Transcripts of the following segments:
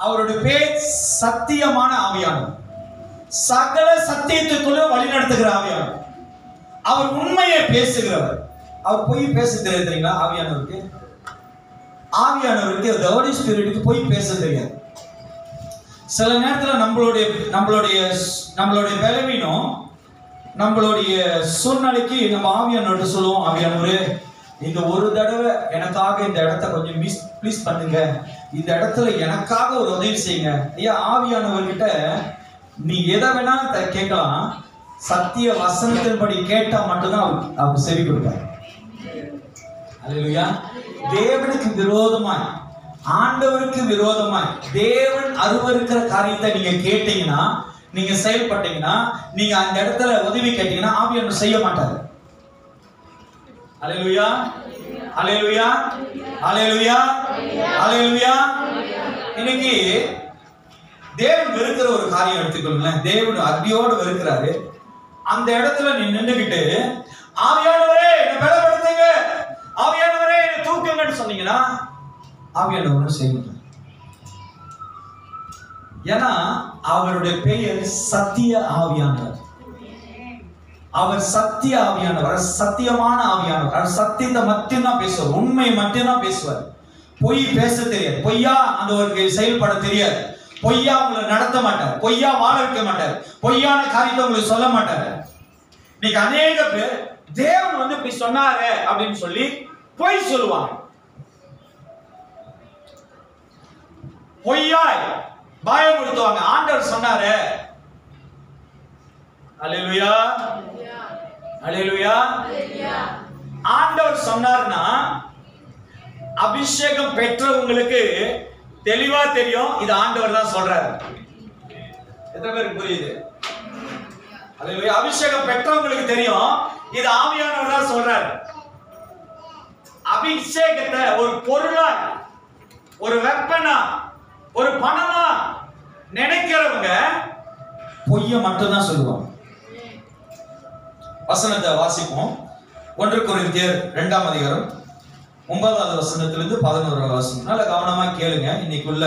அவருடைய பேர் சத்தியமான ஆவியானவர். சகல சத்தியத்துக்குள்ள வழி நடத்துகிற ஆவியானவர். அவர் உண்மையை பேசுகிறவர். அவர் பொய் பேச தெரியுங்களா? ஆவியானவருக்கு the Holy Spiritக்கு பொய் பேச தெரியாது. சில நேரத்தில் நம்மளுடைய பலவீனம், நம்மளுடைய சூழ்நிலைக்கு நம்ம ஆவியானவர்கிட்ட சொல்லுவோம், ஆவியானவரே இந்த ஒரு தடவை எனக்காக இந்த இடத்த கொஞ்சம் ப்ளீஸ் பண்ணுங்க, இந்த இடத்துல எனக்காக ஒரு உதவி செய்யுங்க. ஐயா, ஆவியானவர்கிட்ட நீ எதை வேணாலும் கேட்கலாம், சத்திய வசனத்தின்படி கேட்டா மட்டும்தான் அவர் செவி கொடுப்பார். அல்லேலூயா. தேவனுக்கு விரோதமாய், ஆண்டவருக்கு விரோதமாய் தேவன் அருவருக்கிற காரியத்தை நீங்க கேட்டீங்கன்னா, நீங்க செயல்பட்டீங்கன்னா, நீங்க அந்த இடத்துல உதவி கேட்டீங்கன்னா ஆவியானவர் செய்ய மாட்டாரு. அல்லேலூயா, அல்லேலூயா, அல்லேலூயா, அல்லேலூயா. இன்னைக்கு தேவன் வெறுக்கிற ஒரு காரியம் எடுத்துக்கொள்ளுங்களேன். தேவன் அக்னியோடு வெறுக்கிறாரு. அந்த இடத்துல நீ நின்றுகிட்டு ஆவியானவரே என்னை பலப்படுத்துங்க, ஆவியானவரே என்னை தூக்குங்கன்னு சொன்னீங்கன்னா ஆவியானவர் செய்ய மாட்டார். ஏன்னா அவருடைய பெயர் சத்திய ஆவியானவர். அவர் சத்திய ஆவியானவர், சத்தியமான ஆவியானவர். அவர் சத்தியத்தை மட்டும்தான் பேசுவார், உண்மையை மட்டும்தான் பேசுவார். பொய் பேச தெரியாது, பொய்யா அந்த ஒரு செயல்பட தெரியாது, பொய்யா உங்களை நடத்த மாட்டார், பொய்யா வாழ வைக்க மாட்டார், பொய்யான காரியத்தை உங்களுக்கு சொல்ல மாட்டார். இன்னைக்கு அநேக பேர் தேவன் இப்படி சொன்னாரு அப்படின்னு சொல்லி பொய் சொல்லுவாங்க. பொய்யாய் பயமுறுத்துவாங்க. ஆண்டவர் சொன்னாரு. அல்லேலூயா, அல்லேலூயா. ஆண்டவர் சொன்னார்னா அபிஷேகம் பெற்றவங்களுக்கு தெளிவா தெரியும், இது ஆண்டவர் தான் சொல்றாரு. எத்தனை பேருக்கு புரியுது? அல்லேலூயா. அபிஷேகம் பெற்றவங்களுக்கு தெரியும், இது ஆவியானவர் தான் சொல்றாரு. அபிஷேகத்தை ஒரு பொருளா, ஒரு வெப்பனா, ஒரு பணமா நினைக்கிறவங்க பொய்ய மட்டும் தான் சொல்லுவாங்க. வசனத்தை வாசிப்போம். 1 கொரிந்தியர் 2ஆம் அதிகாரம் 9வது வசனத்திலிருந்து 11வது வசனம். நல்ல கவனமா கேளுங்க. இன்னைக்குள்ள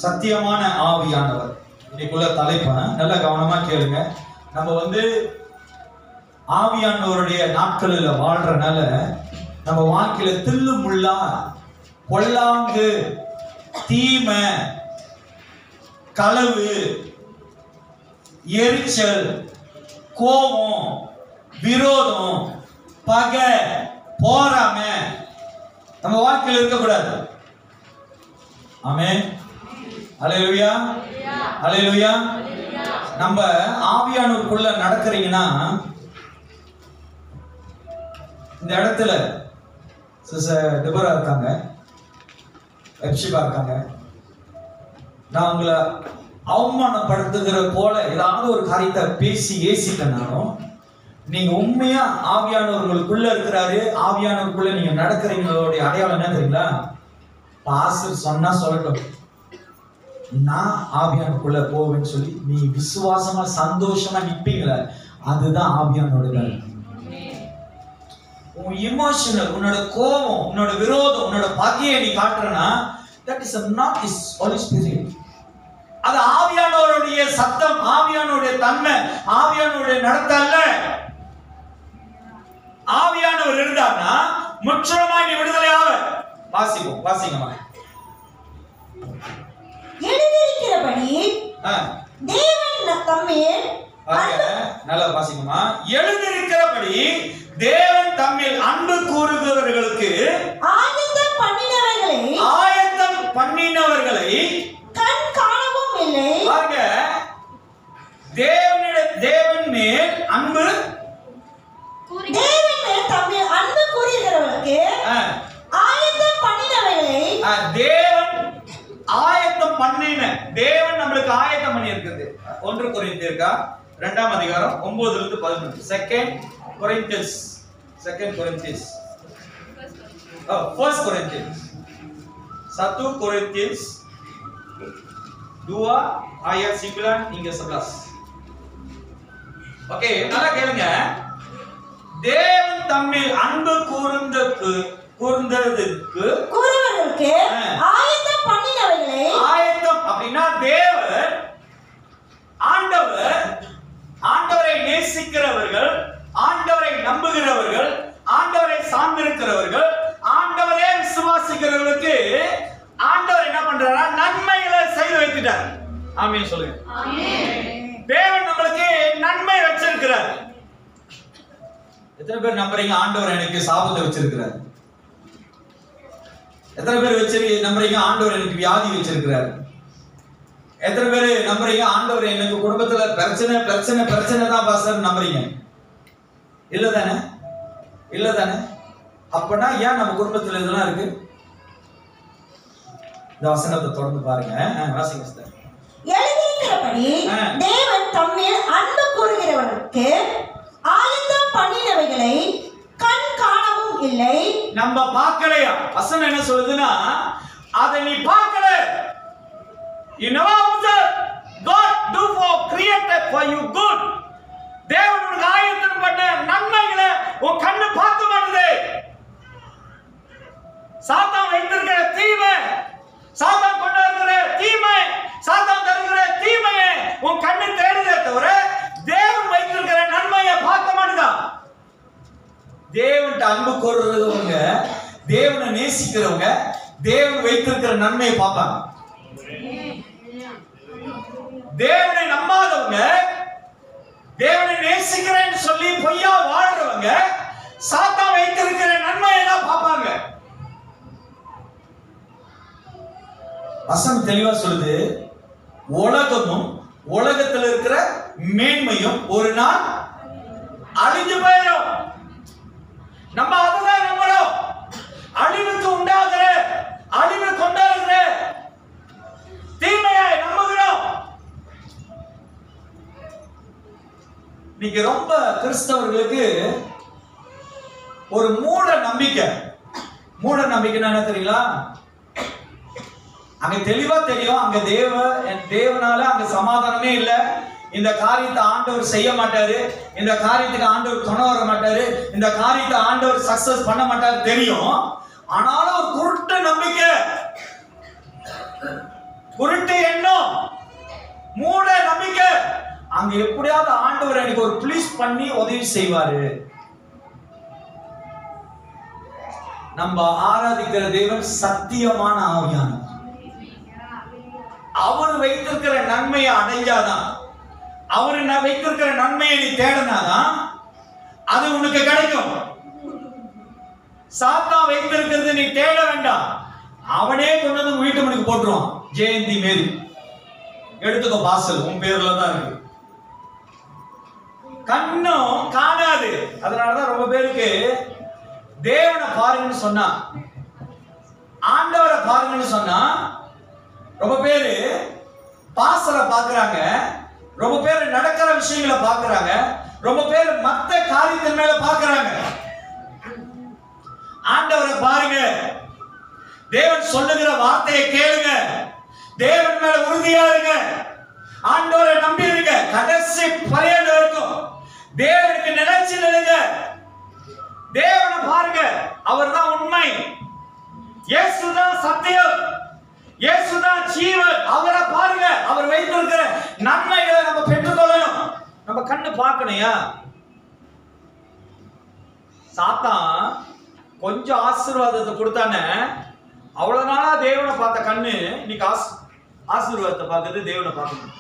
சத்தியமான ஆவியானவர், இன்னைக்குள்ள தலைப்பான நல்ல கவனமா கேளுங்க. நம்ம ஆவியானவருடைய நாட்களில் வாழ்றனால நம்ம வாழ்க்கையில தில்லு முள்ளா, பொல்லாங்கு, தீமை, களவு, எரிச்சல், கோபம், விரோதம், பகை, போராமை நம்ம வாழ்க்கையில் இருக்கக்கூடாது. ஆமென். அல்லேலூயா, அல்லேலூயா. நம்ம ஆவியானவருக்குள்ள நடக்கிறீங்கன்னா, இந்த இடத்துல சிஸ்டர் டெபோரா இருக்காங்க, எப்சிபா இருக்காங்க. நான் உங்களை அவமானப்படுத்துகிற போல ஏதாவது ஒரு காரியத்தை பேசி ஏசிட்டனாலும், நீங்க உண்மையா ஆவியானவர்களுக்குள்ள இருக்கிறாரு, ஆவியானவருக்குள்ள நீங்க நடக்கிறீங்களுடைய அடையாளம் என்ன தெரியுங்களா? பாஸ்டர் சொன்னா சொல்லட்டும், நான் ஆவியானவருக்குள்ள போவேன்னு சொல்லி நீ விசுவாசமா சந்தோஷமா நிப்பீங்களா, அதுதான் ஆவியானவருடைய. உன் இமோஷனல், உன்னோட கோபம், உன்னோட விரோதம், உன்னோட பகையை நீ காட்டுறனா, that is not his Holy Spirit. அது ஆவியானவருடைய சத்தம், ஆவியானவருடைய தன்மை, ஆவியானவருடைய நடத்தல்ல. ஆவியானவர் இருந்தார்னா முற்றிலுமாய் நீ விடுதலையாவ. வாசிப்போம், வாசிங்கம்மா. எழுதியிருக்கிறபடி தேவன் தம்மில், நல்லா வாசிங்கம்மா. எழுதியிருக்கிறபடி தேவன் தம்மில் அன்பு கூறுகிறவர்களுக்கு ஆயத்தம் பண்ணினவர்களை கண் காணவும் இல்லை. தேவன் மேல் அன்பு, தேவன் மேல் தம்மில் அன்பு கூறுகிறவர்களுக்கு ஆயத்தம் பண்ணினவர்களை, தேவன் ஆயத்தம் பண்ணின, தேவன் நம்மளுக்கு ஆயத்தம் பண்ணி இருக்குது. 1 கொரிந்தியர் 2ஆம் அதிகாரம் 9லிருந்து 11. 2 Corinthians 1 Corinthians 1 Corinthians 2 ayat 9 hingga 11. Oke, நல்லா கேளுங்க. தேவன் தம்மில் அன்பு கூறுகிறவர்களுக்கு ஆயத்தம் பண்ணினவர்களை வச்சிருக்கார். ஆமென் சொல்லுங்க. தேவன் நம்மளுக்கு நன்மை வச்சிருக்கிறார். எத்தனை பேர் நம்புறீங்க ஆண்டவர் எனக்கு சாபத்தை வச்சிருக்கிறார்? எத்தனை பேர் நம்புறீங்க ஆண்டவர் எனக்கு வியாதி வச்சிருக்கிறார்? எத்தனை பேர் நம்புறீங்க ஆண்டவர் எனக்கு குடும்பத்துல பிரச்சனை பிரச்சனை பிரச்சனை தான் பாஸ்டர் நம்புறீங்க? இல்லதானே? இல்லதானே? அப்பனா ஏன் நம்ம குடும்பத்துல இதெல்லாம் இருக்கு? இந்த வசனத்தை தொடர்ந்து பாருங்க. வாசிங்க சிஸ்டர். எழுதியிருக்கிறபடி தேவன் தம்மில் அன்பு கூறுகிறவனுக்கு ஆயத்தம் பண்ணினவைகளை கண் காணவும் இல்லை. நம்ம பார்க்கலையா? வசனம் என்ன சொல்லுதுன்னா, அதை நீ பார்க்கல. You never observe. God do for created for you good. தேவன் உனக்கு ஆயத்தம் பண்ண நன்மைகளை உன் கண்ணு பார்க்க மாட்டுது. சாத்தான் வைத்திருக்கிற தீமை, சாத்தான் கொண்டு வருகிற தீமை, சாத்தான் தருகிற தீமையை உன் கண்ணு தேடுதே தவிர தேவன் வைத்திருக்கிற நன்மையை பார்க்க மாட்டுதா? தேவன்ட்ட அன்பு கூறுறவங்க, தேவனை நேசிக்கிறவங்க, தேவன் வைத்திருக்கிற நன்மையை பார்ப்பாங்க. தேவனை நம்பாதவங்க, தேவனை நேசிக்கிறேன்னு சொல்லி பொய்யா வாழ்றவங்க, சாத்தான் வைத்திருக்கிற நன்மையை தான் பார்ப்பாங்க. வசனம் தெளிவா சொல்லுது, உலகமும் உலகத்தில் இருக்கிற மேன்மையும் ஒரு நாள் அழிஞ்சு போயிடும். நம்ம அதுதான் நம்பணும். அழிவுக்கு உண்டாகிற, அழிவு கொண்டாடுகிற தீமையை நம்புகிறோம். நீங்க ரொம்ப கிறிஸ்தவர்களுக்கு ஒரு மூட நம்பிக்கை. மூட நம்பிக்கைன்னா என்ன தெரியுங்களா? அங்க தெளிவா தெரியும், அங்க தேவனால அங்க சமாதானமே இல்லை, இந்த காரியத்தை ஆண்டவர் செய்ய மாட்டாரு, இந்த காரியத்துக்கு ஆண்டவர் துணை வர மாட்டாரு, இந்த காரியத்தை ஆண்டவர் சக்சஸ் பண்ண மாட்டாரு தெரியும். ஆனாலும் ஒரு குருட்டு நம்பிக்கை, குருட்டு எண்ணம், மூட நம்பிக்கை. அங்க எப்படியாவது ஆண்டவர் எனக்கு ஒரு ப்ளீஸ் பண்ணி உதவி செய்வாரு. நம்ம ஆராதிக்கிற தேவன் சத்தியமான ஆவியானவர். அவர் வைத்திருக்கிற நன்மையை அடைஞ்சாதான், அவர் வைத்திருக்கிற நன்மையை நீ தேடினாதான் அது உனக்கு கிடைக்கும். சாத்தான் வைத்திருக்கிறது நீ தேட வேண்டாம், அவனே கொண்டு வந்து வீட்டு மணிக்கு போட்டுருவான். ஜெயந்தி மேரி எடுத்துக்கோ, வாசல் உன் பேர்ல தான் இருக்கு. கண்ணும் காணாது. அதனாலதான் ரொம்ப பேருக்கு தேவனை பாருங்கன்னு சொன்னா, ஆண்டவரை பாருங்கன்னு சொன்னா, ரொம்ப பேரு பாசரை பாக்குறாங்க, ரொம்ப பேர் நடக்கிற விஷயங்களை பாக்குறாங்க, ரொம்ப பேர் மத்த காரியத்தின் மேல பாக்குறாங்க. ஆண்டவரை பாருங்க, தேவன் சொல்லுகிற வார்த்தையை கேளுங்க, தேவன் மேல உறுதியா இருங்க, ஆண்டவரை நம்பி இருங்க, கடைசி பரியந்தம் இருக்கும். தேவனுக்கு நினைச்சு நிலுங்க, தேவனை பாருங்க, அவர் தான் உண்மை, இயேசுதான் சத்தியம், இயேசுதான் ஜீவன். அவரை பாருங்க, அவர் வைத்திருக்கிற நன்மைகளை நம்ம பெற்றுக்கொள்ளணும். நம்ம கண்ணு பார்க்கணையா? சாத்தான் கொஞ்சம் ஆசீர்வாதத்தை கொடுத்தானே, அவ்வளவு நாளா தேவனை பார்த்த கண்ணு இன்னைக்கு ஆசீர்வாதத்தை பார்க்குது, தேவனை பார்க்கணும்.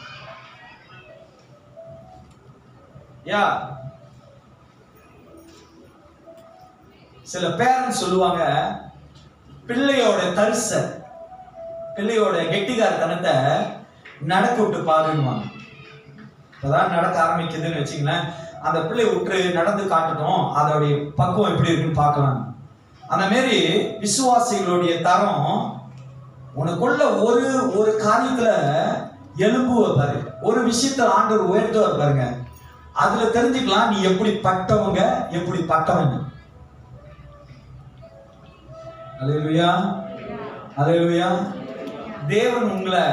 யா சில பேரண்ட்ஸ் சொல்லுவாங்க, பிள்ளையோட தரிச, பிள்ளையோட கெட்டிக்காரத்தனத்தை நடக்க விட்டு பாருன்னுவாங்க. அதான் நடக்க ஆரம்பிக்குதுன்னு வச்சுங்களேன், அந்த பிள்ளை விட்டு நடந்து காட்டணும், அதோடைய பக்குவம் எப்படி இருக்குன்னு பார்க்கலாம். அந்த மாதிரி விசுவாசிகளுடைய தரம் உனக்குள்ள ஒரு காரியத்துல எலும்பு பாரு, ஒரு விஷயத்துல ஆண்டவர் உயர்த்துவார் பாருங்க, அதுல தெரிஞ்சுக்கலாம் நீ எப்படி பட்டவங்க, எப்படி பட்டவங்க. அல்லேலூயா, அல்லேலூயா. தேவன் உங்களை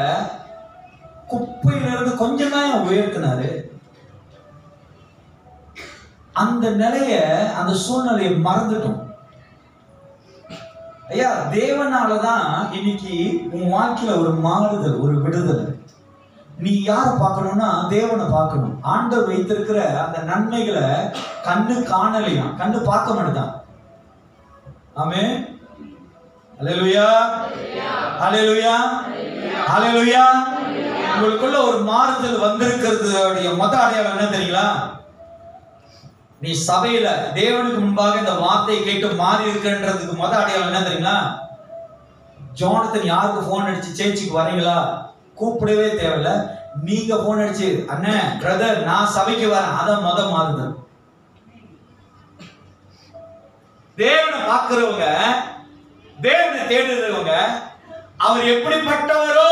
குப்பையிலிருந்து கொஞ்சம் தான் உயர்த்தினாரு. அந்த நிலைய, அந்த சூழ்நிலையை மறந்துட்டோம். ஐயா, தேவனாலதான் இன்னைக்கு உன் வாழ்க்கையில ஒரு மாறுதல், ஒரு விடுதலை. நீ யாரை பார்க்கணும்னா தேவனை பார்க்கணும். ஆண்டவர் வைத்திருக்கிற அந்த நன்மைகளை கண்ணு காணலையா, கண்ணு பார்க்க மாட்டான். ஆமென். அல்லேலூயா, அல்லேலூயா, அல்லேலூயா. உங்களுக்குள்ள ஒரு மாறுதல் வந்திருக்கிறது மொத அடையாளம் என்ன தெரியுங்களா? நீ சபையில தேவனுக்கு முன்பாக இந்த வார்த்தையை கேட்டு மாறி இருக்கின்றதுக்கு மொத அடையாளம் என்ன தெரியுங்களா? ஜோனத்தன் யாருக்கு போன் அடிச்சு சேர்ச்சிக்கு வரீங்களா கூப்பிடவே தேவையில்ல, நீங்க போன் அடிச்சு அண்ணன் பிரதர் நான் சபைக்கு வரேன், அதான் மொத மாறுதல். தேவனை பார்க்கிறவங்க, தேவனை தேடுறவங்க, அவர் எப்படிப்பட்டவரோ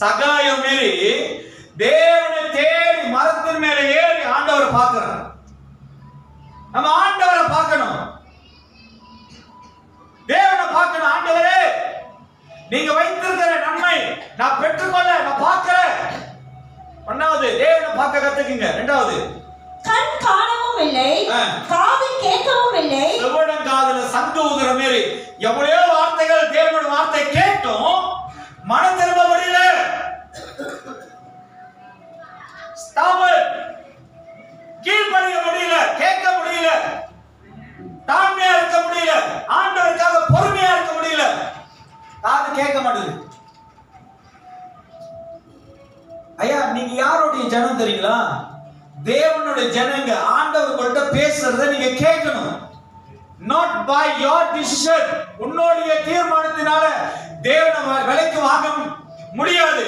சகாயம் மீறி தேவனை தேடி மரத்தின் மேல ஏறி ஆண்டவரை பார்க்கிறார். நம்ம ஆண்டவரை பார்க்கணும், தேவனை பார்க்கணும். ஆண்டவரே நீங்க வைத்திருக்கிற நன்மை நான் பெற்றுக்கொள்ள நான் பார்க்கிறேன். ஒன்னாவது தேவனை பார்க்க கத்துக்குங்க. இரண்டாவது கண் காணவும் இல்லை, காது கேட்கவும் இல்லை. செவிடன் காதுல சங்கு ஊதுற மாதிரி எவ்வளவோ வார்த்தைகள் தேவனோட வார்த்தை கேட்டும் மனம் திரும்ப முடியல. கீழ்ப்படிய முடியல, கேட்க முடியல, தாழ்மையா இருக்க முடியல, ஆண்டவருக்காக பொறுமையா இருக்க முடியல. காது கேட்க மாட்டேங்குது. ஐயா நீங்க யாருடைய ஜனம் தெரியுங்களா? தேவனுடைய ஜனங்க. ஆண்டவர்கிட்ட பேசுறத நீங்க கேட்கணும். not by your decision. உன்னுடைய தீர்மானத்தினால தேவனை விலைக்கு வாங்க முடியாது.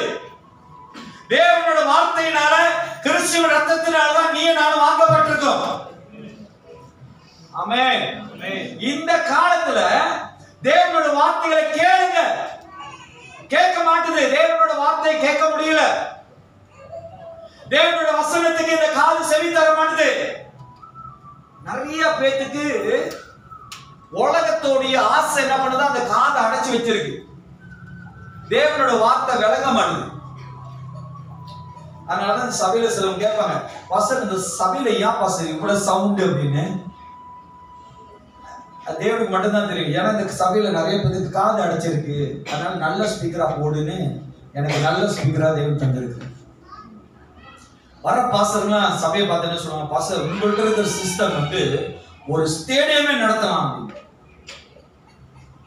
தேவனோட வார்த்தையினால கிறிஸ்துவின் ரத்தத்தினால தான் நீ நானும் வாங்கப்பட்டிருக்கோம். ஆமென். இந்த காலத்துல தேவனோட வார்த்தைகளை கேளுங்க, கேட்க மாட்டுது. தேவனோட வார்த்தையை கேட்க முடியல. தேவனோட வசனத்துக்கு இந்த காது செவி தர மாட்டுது. நிறைய பேத்துக்கு உலகத்தோடைய ஆசை என்ன பண்ணுது, அந்த காதை அடைச்சு வச்சிருக்கு. தேவனோட வார்த்தை விளங்க மாட்டுது. அதனாலதான் இந்த சபையில சிலவங்க கேட்பாங்க, பாஸ்டர் இந்த சபையில ஏன் பாஸ்டர் இவ்வளவு சவுண்ட் அப்படின்னு. தேவனுக்கு மட்டும்தான் தெரியும். ஏன்னா இந்த சபையில நிறைய பேருக்கு காது அடைச்சிருக்கு. அதனால நல்ல ஸ்பீக்கரா போடுன்னு எனக்கு நல்ல ஸ்பீக்கரா தேவன் தந்திருக்கு. வர பாஸ்டர்லாம் சபையை பார்த்து என்ன சொல்லுவாங்க, பாஸ்டர் உங்கள்கிட்ட இருக்கிற சிஸ்டம் வந்து ஒரு ஸ்டேடியமே நடத்தலாம் அப்படின்னு.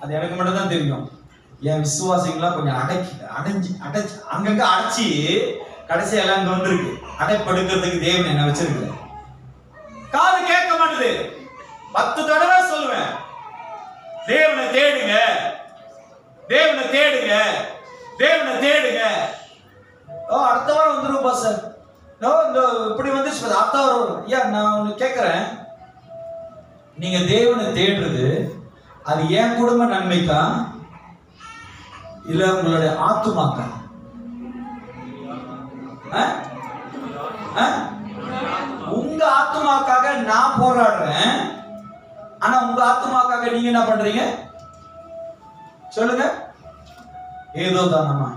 அது எனக்கு மட்டும் தான் தெரியும். என் விசுவாசிகளாம் கொஞ்சம் அடைச்சு அங்கங்க அடைச்சி கடைசி எல்லாம் இங்க வந்திருக்கு. அடைப்படுக்கிறதுக்கு தேவன் என்ன வச்சிருக்கு. காது கேட்க மாட்டுது. 10 தடவை சொல்லுவேன், தேவனை தேடுங்க, தேவனை தேடுங்க, தேவனை தேடுங்க. அடுத்த வாரம் வந்துடும் பாஸ்டர். இப்படி வந்துச்சு அடுத்த வாரம். ஐயா நான் ஒண்ணு கேட்கிறேன், நீங்க தேவனை தேடுறது அது ஏன் குடும்ப நன்மைக்கா இல்ல உங்களுடைய ஆத்துமாக்கா? உங்க ஆத்துமாக்காக நான் போராடுறேன், ஆனா உங்க ஆத்துமாக்காக நீங்க என்ன பண்றீங்க சொல்லுங்க? ஏதோ தானமா,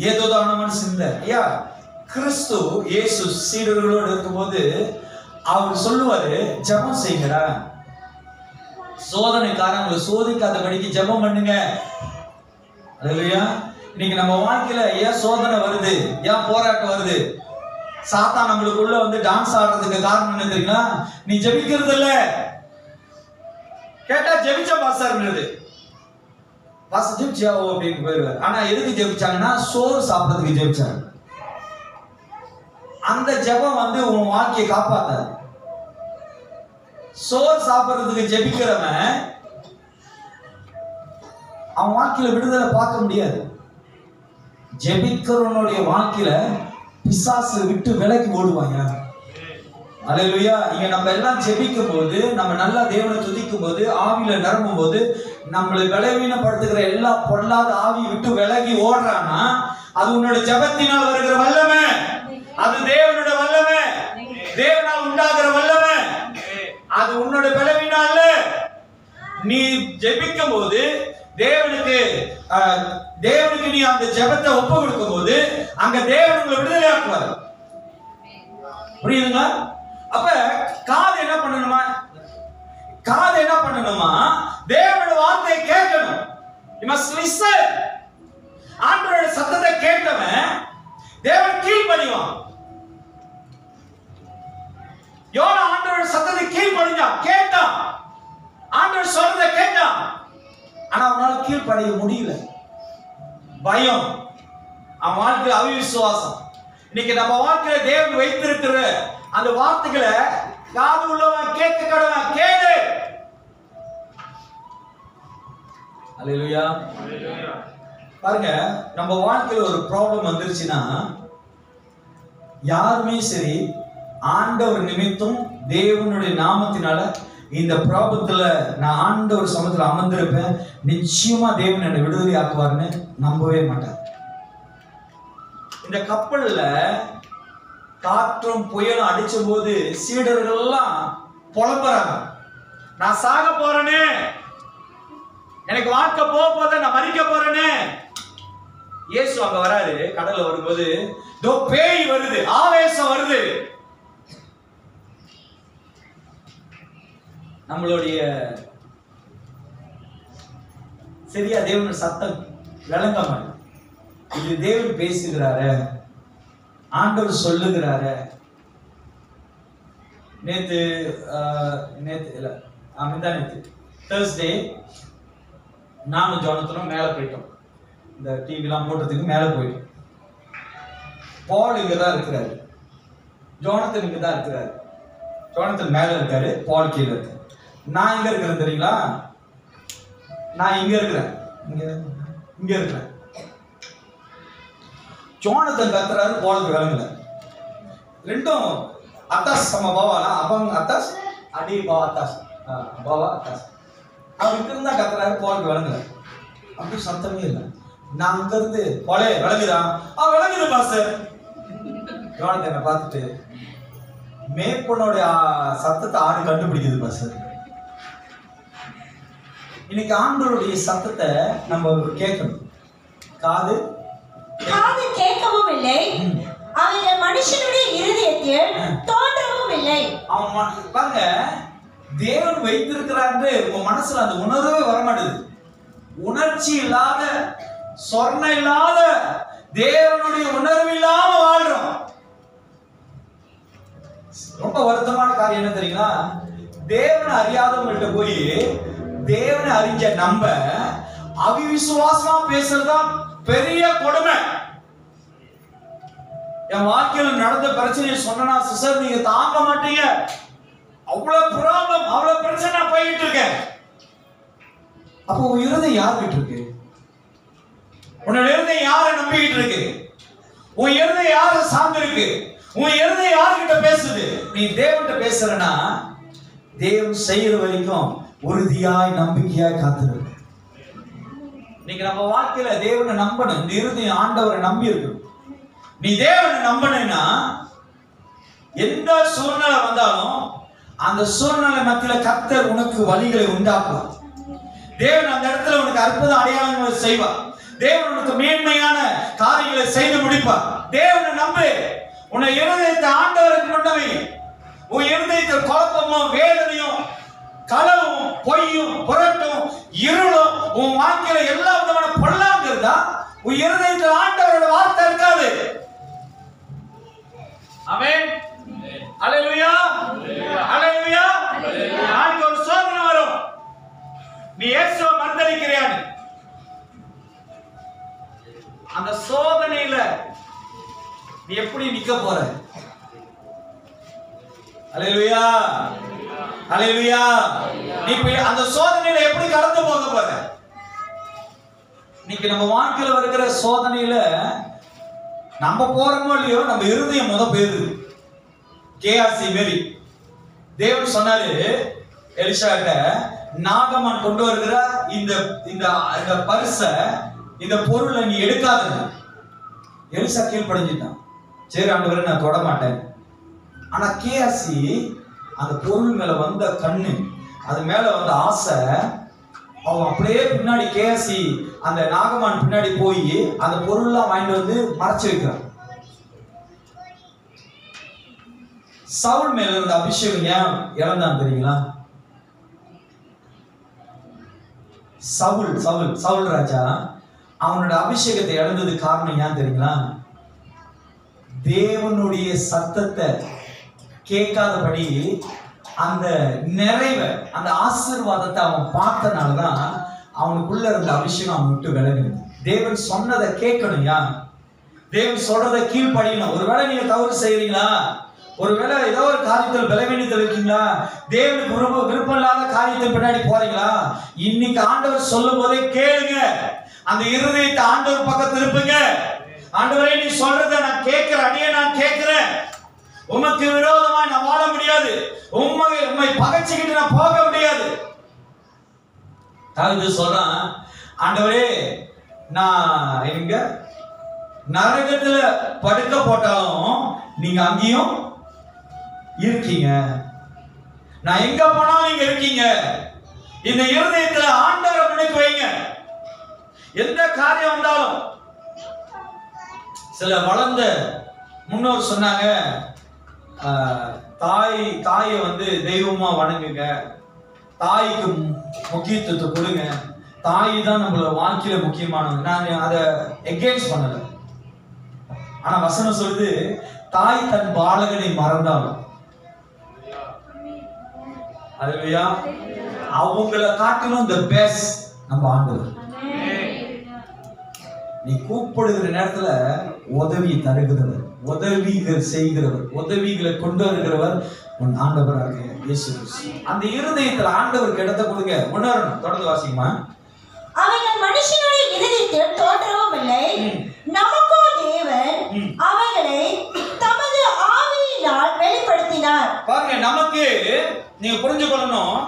ஏதோ தானமான சிந்தை. ஐயா கிறிஸ்து இயேசு சீடர்களோடு இருக்கும்போது அவர் சொல்லுவாரு, ஜெபம் செய்யுங்கடா, சோதனைக்காரங்களை சோதிக்காதபடிக்கு ஜெபம் பண்ணுங்க. அல்லேலூயா. இன்னைக்கு நம்ம வாழ்க்கையில ஏன் சோதனை வருது, ஏன் போராட்டம் வருது? சாத்தான் நம்மளுக்குள்ள வந்து டான்ஸ் ஆடுறதுக்கு காரணம் என்ன தெரியுங்களா? நீ ஜெபிக்கிறது இல்ல. கேட்டா ஜெபிச்ச பாஸ்டர்ன்றது, பாஸ்டர் ஜெபிச்சியாவோ அப்படின்னு போயிடுவார். ஆனா எதுக்கு ஜெபிச்சாங்கன்னா சோறு சாப்பிடறதுக்கு ஜெபிச்சாங்க. அந்த ஜெபம் வந்து உன் வாழ்க்கையை காப்பாத்தாது. சோறு சாப்பிடுறதுக்கு ஜெபிக்கிறவன் அவன் வாழ்க்கையில விடுதலை பார்க்க முடியாது. ஜெபிக்கிறவனுடைய வாழ்க்கையில பிசாசு விட்டு விலகி ஓடுவாங்க. அல்லேலூயா. இங்க நம்ம எல்லாம் ஜெபிக்கும் போது, நம்ம நல்லா தேவனை துதிக்கும் போது, ஆவியில நிரம்பும் போது, நம்மளை பலவீனப்படுத்துகிற எல்லா பொல்லாத ஆவி விட்டு விலகி ஓடுறான்னா அது உன்னோட ஜெபத்தினால் வருகிற வல்லமை, அது தேவனோட வல்லமை, தேவனால் உண்டாகிற வல்லமை. அது உன்னோட பலவீனம் அல்ல. நீ ஜெபிக்கும் போது தேவனுக்கு நீ அந்த ஜெபத்தை ஒப்பு கொடுக்கும் போது அங்க தேவன் உங்களை விடுதலையாக்குவார். புரியுதுங்களா? அப்ப காது என்ன பண்ணணுமா? காது என்ன பண்ணணுமா? தேவனோட வார்த்தையை கேட்கணும். You must listen. ஆண்டவரோட சத்தத்தை கேட்டவன் தேவன் கீழ்ப்படிவான். யோனா ஆண்டவரோட சத்தத்தை கீழ்ப்படிஞ்சான், கேட்டான், ஆண்டவர் சொல்றதை கேட்டான். ஆனா அவனால கீழ்ப்படிய முடியல. பயம், அவன் வாழ்க்கையில அவிசுவாசம். இன்னைக்கு நம்ம வாழ்க்கையில தேவன் வைத்திருக்கிற அந்த வார்த்தைகளை காது உள்ளவன் கேட்க கடவன் கேளு. அல்லேலூயா. பாருங்க, நம்ம வாழ்க்கையில ஒரு ப்ராப்ளம் வந்துருச்சுன்னா யாருமே சரி ஆண்டவர் நிமித்தம் தேவனுடைய நாமத்தினால இந்த ப்ராப்ளத்துல நான் ஆண்டவர் சமத்துல அமர்ந்திருப்பேன், நிச்சயமா தேவன் என்னை விடுதலை ஆக்குவார்னு நம்பவே மாட்டார். இந்த கப்பல்ல காற்றும் புயலும் அடிச்ச போது சீடர்கள் எல்லாம் புலம்புறாங்க, நான் சாக போறேனே, எனக்கு வாழ்க்கை போத, நான் மறிக்க போறேனே. இயேசு அங்க வராரு, கடல்ல வரும்போது பேய் வருது, ஆவேசம் வருது. நம்மளுடைய சரியா தேவன் சத்தம் விளங்க மாட்டேன். இது தேவன் பேசுகிறாரு, ஆண்டவர் சொல்லுகிறாரு. நேத்து இல்ல முந்தா நேத்து Thursday நானும் ஜோனத்தனும் மேல போயிட்டோம். இந்த டிவிலாம் போட்டதுக்கு மேல போயிட்டோம். பால் இங்க தான் இருக்கிறாரு, ஜோனத்தன் இங்க தான் இருக்கிறாரு. ஜோனத்தன் மேல இருக்காரு, பால் கீழே இருக்காரு. நான் எங்க இருக்கிறேன் தெரியுங்களா? நான் இங்க இருக்கிறேன், இங்க இருக்கிறேன். ஜோனத்தன் கத்துறாரு, பாலுக்கு விளங்கல. ரெண்டும் அத்தாஸ் சம பாவாலா, அவங்க அத்தாஸ் அடி பாவா அத்தாஸ், பாவா அத்தாஸ். அவர் இருந்தா கத்துறாரு, பாலுக்கு விளங்கல. அப்படி சத்தமே இல்லை. நான் அங்க இருந்து போலே விளங்குதா? விளங்குது பாஸ்டர். ஜோனத்தனை பார்த்துட்டு மேற்பனுடைய சத்தத்தை ஆடு கண்டுபிடிக்குது பாஸ்டர். இன்னைக்கு ஆண்டவருடைய சத்தத்தை நம்ம கேட்கணும். காது கேட்கவும் இல்லை, அவைகள் மனுஷனுடைய இருதயத்தில் தோன்றவும் இல்லை. அவன் பாருங்க, தேவன் வைத்திருக்கிறான்னு உங்க மனசுல அந்த உணர்வே வரமாட்டேது. உணர்ச்சி இல்லாத, சொர்ணம் இல்லாத, தேவனுடைய உணர்வு இல்லாம வாழ்றோம். ரொம்ப வருத்தமான காரியம் என்ன தெரியுங்களா? தேவனை அறியாதவங்கள்ட்ட போய் தேவனை அறிஞ்ச நம்ம அவிசுவாசமா பேசுறதுதான் பெரிய கொடுமை. என் வாழ்க்கையில நடந்த பிரச்சனையை சொன்னா சிஸ்டர் நீங்க தாங்க மாட்டீங்க, அவ்வளவு ப்ராப்ளம், அவ்வளவு பிரச்சனை போயிட்டு இருக்கேன். அப்போ உன் இருதயம் யார்கிட்ட இருக்கு? உன்னோட இருதயம் யாரை நம்பிக்கிட்டு இருக்கு? உன் இருதயம் யாரை சார்ந்து இருக்கு? உன் இருதயம் யார்கிட்ட பேசுது? நீ தேவன்கிட்ட பேசுறனா தேவன் செய்யற வரைக்கும் உறுதியாய் நம்பிக்கையாய் காத்திரு. இன்னைக்கு நம்ம வாழ்க்கையில தேவனை நம்பணும். இந்த இருதயம் ஆண்டவரை நம்பி இருக்கு. நீ தேவனை நம்பணும்னா எந்த சூழ்நிலை வந்தாலும் அந்த சூழ்நிலை மத்தியில கர்த்தர் உனக்கு வழிகளை உண்டாக்குவார். தேவன் அந்த இடத்துல உனக்கு அற்புத அடையாளங்களை செய்வார். தேவன் உனக்கு மேன்மையான காரியங்களை செய்து முடிப்பார். தேவனை நம்பு. உன்னை இருதயத்தை ஆண்டவருக்கு முன்னவை. உன் இருதயத்தில் குழப்பமும் வேதனையும் களவும் பொய்யும் புரட்டும் இருளும் உன் வாழ்க்கையில எல்லா விதமான பொல்லாங்க இருந்தா உன் இருதயத்தில் ஆண்டவரோட வார்த்தை இருக்காது. ஆமென். அல்லேலூயா. அல்லேலூயா. நாளைக்கு ஒரு சோதனை வரும். நீ இயேசுவை மறுதலிக்கிறாய். அந்த சோதனையில நீ எப்படி நிக்க போற? அல்லேலூயா. அல்லேலூயா. நீ அந்த சோதனையில எப்படி கடந்து போக போற? இன்னைக்கு நம்ம வாழ்க்கையில வருகிற சோதனையில நம்ம போறோமோ இல்லையோ நம்ம இருதயம் முத போயிருது. கேஆர்சி மேரி தேவன் சொன்னாரு எலிஷாட்ட, நாகமான் கொண்டு வருகிற இந்த இந்த பரிச, இந்த பொருளை நீ எடுக்காத. எலிசா கீழ்ப்படிஞ்சிட்டான். சரி ஆண்டவரே நான் தொட மாட்டேன். ஆனா கேஆர்சி அந்த பொருள் மேல வந்த கண்ணு, அது மேல வந்த ஆசை, அவன் அப்படியே பின்னாடி கேஆர்சி அந்த நாகமான் பின்னாடி போய் அந்த பொருள்லாம் வாங்கிட்டு வந்து மறைச்சு வைக்கிறான். சவுல் மேல இருந்த அபிஷேகம் ஏன் இழந்தான் தெரியுங்களா? சவுல் ராஜா அவனோட அபிஷேகத்தை இழந்தது காரணம் ஏன் தெரியுங்களா? தேவனுடைய சத்தத்தை கேட்காதபடி அந்த நிறைவை, அந்த ஆசீர்வாதத்தை அவன் பார்த்தனாலதான் அவனுக்குள்ள இருந்த அபிஷேகம் அவன் விட்டு விலகுது. தேவன் சொன்னதை கேட்கணும்யா, தேவன் சொல்றதை கீழ்ப்படியணும். ஒருவேளை நீங்க தவறு செய்யறீங்களா, ஒருவேளை ஏதோ ஒரு காரியத்தில் பலவீனத்தில் இருக்கீங்களா, தேவனுக்கு விருப்பம் இல்லாத காரியத்தின் பின்னாடி போறீங்களா, இன்னைக்கு ஆண்டவர் சொல்லும் போதே கேளுங்க. அந்த இருதயத்தை ஆண்டவர் பக்கம் திருப்புங்க. ஆண்டவரே, நீ சொல்றதை நான் கேட்கிறேன், அடியே நான் கேட்கிறேன். உமக்கு விரோதமா நான் வாழ முடியாது, உம்மை பகைச்சுக்கிட்டு நான் போக முடியாது. தாவீது சொல்றான், ஆண்டவரே, நான் எங்க நரகத்துல படுக்க போட்டாலும் நீங்க அங்கேயும் இருக்கீங்க, நான் எங்க போனாலும் நீங்க இருக்கீங்க. இந்த இருதயத்துல ஆண்டவரை முன்னுக்கு வைங்க. எந்த காரியம் வந்தாலும், சில வளர்ந்த முன்னோர் சொன்னாங்க, தாயை வந்து தெய்வமா வணங்குங்க, தாய்க்கு முக்கியத்துவத்தை கொடுங்க, தாய் தான் நம்மளோட வாழ்க்கையில முக்கியமானது. நான் அதை எகெயின்ஸ்ட் பண்ணல. ஆனா வசனம் சொல்லுது, தாய் தன் பாலகனை மறந்தாலும் அல்லேலூயா, அவங்கள காட்டிலும் the best நம்ம ஆண்டவர். நீ கூப்பிடுகிற நேரத்துல உதவி தருகிறவர், உதவிகள் செய்கிறவர், உதவிகளை கொண்டு வருகிறவர் உன் ஆண்டவராக இயேசு கிறிஸ்து. அந்த இருதயத்துல ஆண்டவருக்கு இடத்தை கொடுங்க. உணரணும். தொடர்ந்து வாசிக்குமா. அவைகள் மனுஷனுடைய இருதயத்தில் தோன்றவும் இல்லை, நமக்கோ தேவன் அவைகளை தமது ஆவியினால் வெளிப்படுத்தினார். பாருங்க, நமக்கு நீங்க புரிஞ்சு கொள்ளணும்.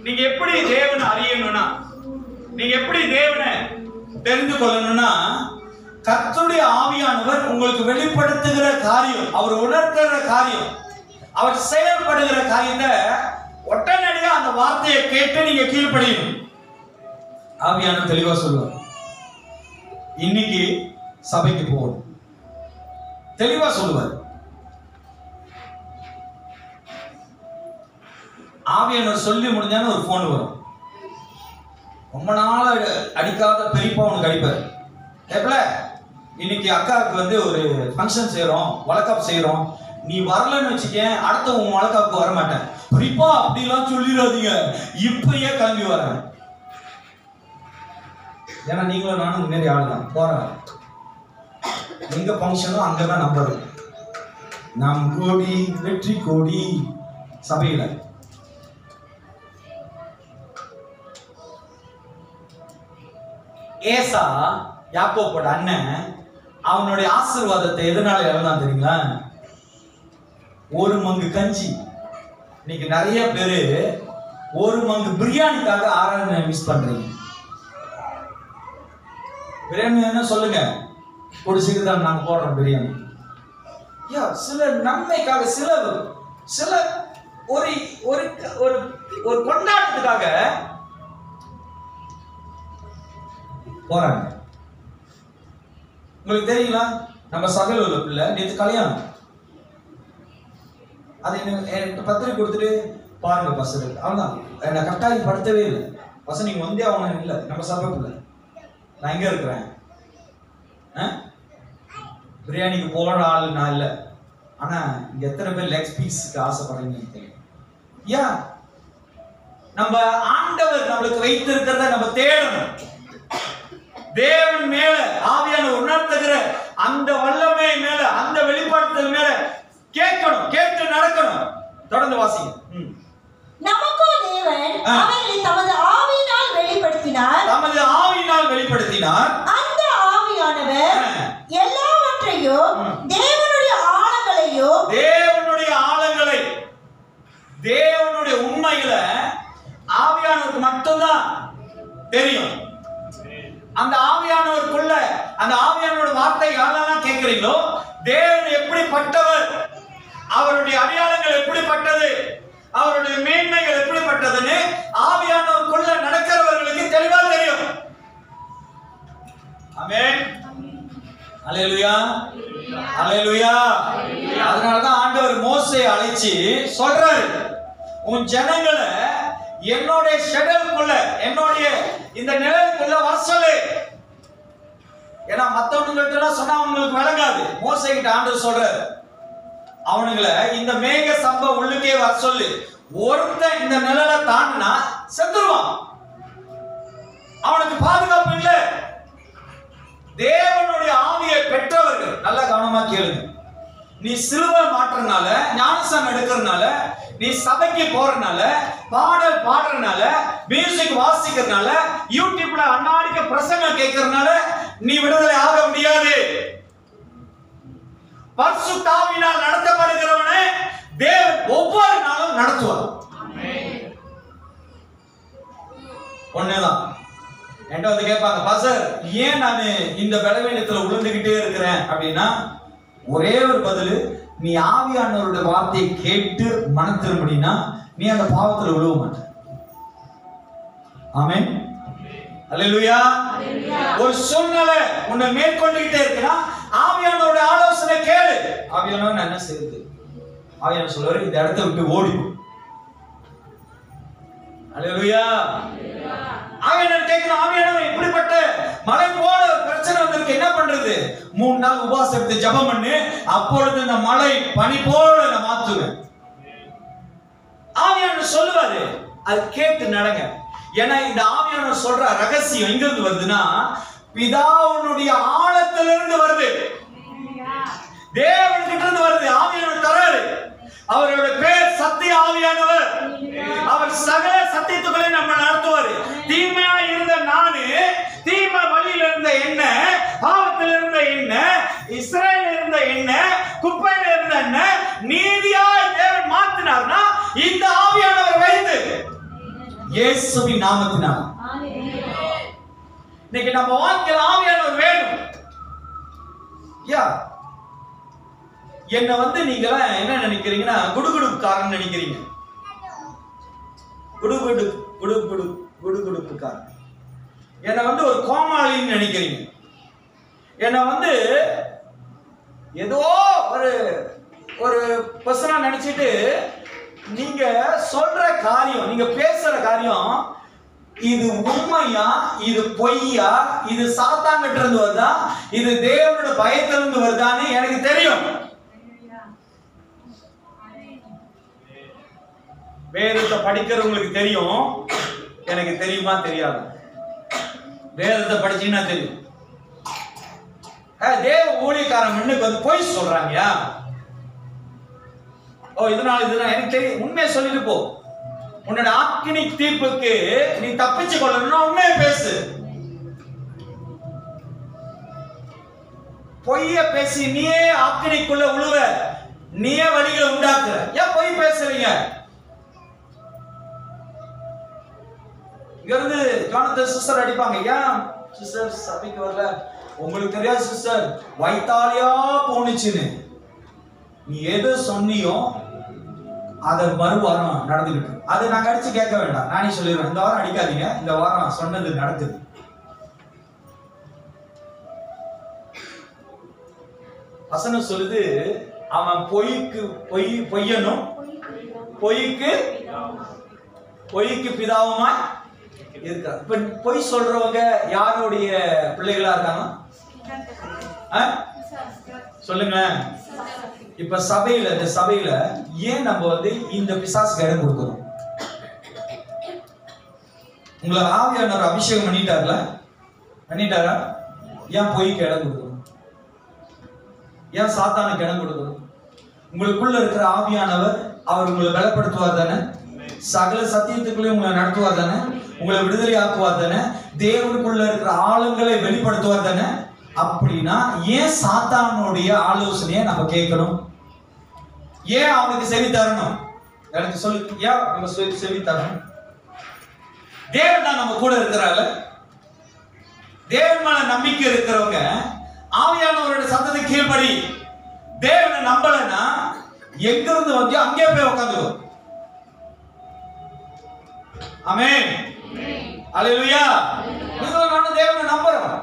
நீங்க எப்படி தேவனை அறியணும்னா, நீங்க எப்படி தேவனை தெரிந்து கொள்ளணும்னா, கர்த்தருடைய ஆவியானவர் உங்களுக்கு வெளிப்படுத்துகிற காரியம், அவர் உணர்த்துகிற காரியம், அவர் செயல்படுகிற காரியத்தை உடனடியா அந்த வார்த்தையை கேட்டு நீங்க கீழ்ப்படியணும். ஆவியானவர் தெளிவா சொல்லுவார். இன்னைக்கு சபைக்கு போகணும், தெளிவா சொல்லுவார். ஆவியானவர் சொல்லி முடிஞ்சான்னு ஒரு போன் வரும். ரொம்ப நாள் அடிக்காத பெரியப்பா உனக்கு அடிப்பார். எப்பல இன்னைக்கு அக்காவுக்கு வந்து ஒரு ஃபங்க்ஷன் செய்யறோம், வழக்காப்பு செய்யறோம், நீ வரலன்னு வச்சுக்க, அடுத்த உன் வழக்காப்புக்கு வர மாட்டேன். பெரியப்பா அப்படிலாம் சொல்லிடாதீங்க, இப்பயே கிளம்பி வரேன். ஏன்னா நீங்களும் நானும் முன்னேறி ஆளுதான் போறேன். எங்க ஃபங்க்ஷனோ அங்கதான் நம்பர். நம் கோடி வெற்றி கோடி சபையில ஏசா, யாக்கோபோட அண்ணன், அவனுடைய ஆசீர்வாதத்தை எதனால இழந்தான் தெரியுங்களா? ஒரு மங்கு கஞ்சி. இன்னைக்கு நிறைய பேரு ஒரு மங்கு பிரியாணிக்காக ஆராதனை மிஸ் பண்றீங்க. பிரியாணி என்ன சொல்லுங்க, ஒரு சீக்கிரம் நாங்க போடுறோம் பிரியாணி. சில நன்மைக்காக, சில ஒரு ஒரு கொண்டாட்டத்துக்காக போறாங்க. உங்களுக்கு தெரியுங்களா, நம்ம சபையில் உள்ள பிள்ளை நேற்று கல்யாணம், அது எனக்கு பத்திரிக்கை கொடுத்துட்டு பாருங்க பசங்க, அவன்தான் என்னை கட்டாயப்படுத்தவே இல்லை. பசங்க நீங்க வந்தே அவன் இல்லை, நம்ம சபை பிள்ளை, நான் எங்க இருக்கிறேன், பிரியாணிக்கு போற ஆள் நான் இல்லை. ஆனா இங்க எத்தனை பேர் லெக் பீஸ்க்கு ஆசைப்படுறீங்கன்னு தெரியும். நம்ம ஆண்டவர் நம்மளுக்கு வைத்திருக்கிறத நம்ம தேடணும். தேவன் மேல ஆவியான உணர்த்துகிற அந்த வல்லமை மேல, அந்த வெளிப்பாடுதல் மேல கேட்கணும், கேட்டு நடக்கணும். தொடர்ந்து வாசிங்க. நமக்கோ தேவன் அவைகளை தமது ஆவியினால் வெளிப்படுத்தினார், தமது ஆவியினால் வெளிப்படுத்தினார். அந்த ஆவியானவர் எல்லாவற்றையும், தேவனுடைய ஆழங்களை, தேவனுடைய உண்மைகளை ஆவியானவருக்கு மட்டும்தான் தெரியும். அந்த ஆவியானவருக்குள்ள, அந்த ஆவியானோட வார்த்தை யாரெல்லாம் கேட்கிறீங்களோ, தேவன் எப்படிப்பட்டவர், அவருடைய அடையாளங்கள் எப்படிப்பட்டது, அவருடைய மேன்மைகள் எப்படிப்பட்டதுன்னு ஆவியானவருக்குள்ள நடக்கிறவர்களுக்கு தெளிவா தெரியும். ஆமென். அல்லேலூயா, அல்லேலூயா. அதனாலதான் ஆண்டவர் மோசேயை அழைச்சி சொல்றாரு, உன் ஜனங்களை என்னுடைய ஷெடலுக்குள்ள, என்னுடைய இந்த நிழலுக்குள்ள வர சொல்லு. ஏன்னா மத்தவங்கள்ட்ட சொன்னா அவங்களுக்கு விளங்காது. மோசே கிட்ட ஆண்டவர் சொல்றாரு, அவனுங்களை இந்த மேக சம்ப உள்ளுக்கே வர சொல்லு. ஒருத்தன் இந்த நிழலை தாண்டினா செத்துருவான். அவனுக்கு பாதுகாப்பு இல்லை. தேவனுடைய ஆவியை பெற்றவர்கள் நல்லா கவனமா கேளுங்க. நீ சிலுவை மாற்றறனால, ஞானஸ்நானம் எடுக்கிறனால, நீ சபைக்கு போறனால, பாடல் பாடுறனால, மியூசிக் வாசிக்கிறனால, யூடியூப்ல அன்னாடிக்க பிரசங்கம் கேட்கறனால நீ விடுதலை ஆக முடியாது. பரிசுத்த ஆவியினால் நடத்தப்படுகிறவனே தேவன் ஒவ்வொரு நாளும் நடத்துவார். ஒண்ணுதான். என்கிட்ட வந்து கேட்பாங்க, பாஸ்டர் ஏன் நான் இந்த பலவீனத்துல விழுந்துகிட்டே இருக்கிறேன் அப்படின்னா, ஒரே ஒரு பதில், நீ ஆவியானவருடைய வார்த்தையை கேட்டு மனம் திரும்பினா நீ அந்த பாவத்துல விழுவ மாட்ட. ஆமென், அல்லேலூயா. ஒரு சூழ்நிலை உன்னை மேற்கொண்டுகிட்டே இருக்குன்னா ஆவியானவருடைய ஆலோசனை கேளு. ஆவியானவர் என்ன செய்யுது? ஆவியானவர் சொல்லுவாரு, இந்த இடத்தை விட்டு ஓடி. அல்லேலூயா. ஆவியானவர் கேட்கணும், ஆவியானவர் இப்படிப்பட்ட மலை போல பிரச்சனை வந்திருக்கு, என்ன பண்றது? 3 நாள் உபவாசம் எடுத்து ஜெபம் பண்ணு, அப்பொழுது இந்த மலை பனி போல நான் மாத்துவேன். ஆவியானவர் சொல்லுவாரு, அது கேட்டு நடங்க. ஏன்னா இந்த ஆவியானவர் சொல்ற ரகசியம் எங்க இருந்து வருதுன்னா, பிதாவுடைய ஆழத்திலிருந்து வருது, தேவன் கிட்ட இருந்து வருது. ஆவியானவர் தராரு. அவரோட பேர் சத்திய ஆவியானவர். அவர் சகல சத்தியத்துக்களை நம்ம நடத்துவார். தீமையா இருந்த நானு, தீமை வழியில இருந்த என்ன, பாவத்தில் இருந்த என்ன, இஸ்ரேல் இருந்த என்ன, குப்பையில இருந்த என்ன, நீதியாய் தேவன் மாத்தினார்னா இந்த ஆவியானவர் வைத்து இயேசுவின் நாமத்தினால். இன்னைக்கு நம்ம வாழ்க்கையில் ஆவியானவர் வேணும். யா, என்ன வந்து நீங்க என்ன நினைக்கிறீங்கன்னா, குடுகுடுக்காரன் நினைக்கிறீங்க. குடுகுடுக்காரன். என்ன வந்து ஒரு கோமாளின்னு நினைக்கிறீங்க. என்ன வந்து ஏதோ ஒரு ஒரு பர்சனா நினைச்சிட்டு நீங்க சொல்ற காரியம், நீங்க பேசுற காரியம், இது உண்மையா, இது பொய்யா, இது சாத்தான்கிட்ட இருந்து வருதா, இது தேவனோட பயத்திலிருந்து வருதான்னு எனக்கு தெரியும். வேதத்தை படிக்கிறவங்களுக்கு தெரியும், எனக்கு தெரியுமா தெரியாது. வேதத்தை படிச்சீங்கன்னா தெரியும். தேவ ஊழியக்காரன் முன்னுக்கு வந்து பொய் சொல்றாங்க. ஓ இதனால எனக்கு தெரியும், உண்மையை சொல்லிட்டு போ. உன்னோட ஆக்கினி தீர்ப்புக்கு நீ தப்பிச்சு கொள்ளணும்னா உண்மையை பேசு. பொய்ய பேசி நீயே ஆக்கினிக்குள்ள உழுவ, நீயே வழிகளை உண்டாக்குற. ஏன் பொய் பேசுறீங்க? இருந்து ஜானத்தன் சிஸ்டர் அடிப்பாங்க, ஏன் சிஸ்டர் சபைக்கு வரல? உங்களுக்கு தெரியாது சிஸ்டர், வைத்தாலியா போனுச்சுன்னு. நீ எது சொன்னியோ அதை மறுவாரம் நடந்துகிட்டு, அதை நாங்க அடிச்சு கேட்க வேண்டாம், நானே சொல்லிடுவேன். இந்த வாரம் அடிக்காதீங்க, இந்த வாரம் சொன்னது நடக்குது. வசனம் சொல்லுது, அவன் பொய்க்கு பொய்யனும் பொய்க்கு பிதாவுமா இருக்கார். இப்ப பொய் சொல்றவங்க யாருடைய பிள்ளைகளா இருக்காங்க? சொல்லுங்க. இப்ப சபையில, இந்த சபையில ஏன் நம்ம வந்து இந்த பிசாசுக்கு இடம் கொடுக்கிறோம்? உங்களை ஆவியானவர் அபிஷேகம் பண்ணிட்டாரா? ஏன் பொய்க்கு இடம் கொடுக்கணும்? ஏன் சாத்தானுக்கு இடம் கொடுக்கணும்? உங்களுக்குள்ள இருக்கிற ஆவியானவர் அவர் உங்களை பலப்படுத்துவார் தானே, சகல சத்தியத்துக்குள்ளே உங்களை நடத்துவார் தானே, உங்களை விடுதலை ஆக்குவார் தானே, தேவனுக்குள்ள இருக்கிற ஆழங்களை வெளிப்படுத்துவார் தானே. அப்படின்னா ஏன் சாத்தானுடைய ஆலோசனையை நம்ம கேட்கணும்? ஏன் அவனுக்கு செவி தரணும்? எனக்கு சொல்லு, ஏன் நம்ம செவி தரணும்? தேவன் தான் நம்ம கூட இருக்கிறாங்க. தேவன் மேல நம்பிக்கை இருக்கிறவங்க ஆவியானவரோட சத்தத்தை கீழ்படி. தேவனை நம்பலன்னா எங்க இருந்து வந்து அங்கே போய் உட்காந்துரும். ஆமென், அல்லேலூயா. நானும் தேவனை நம்புறோம்,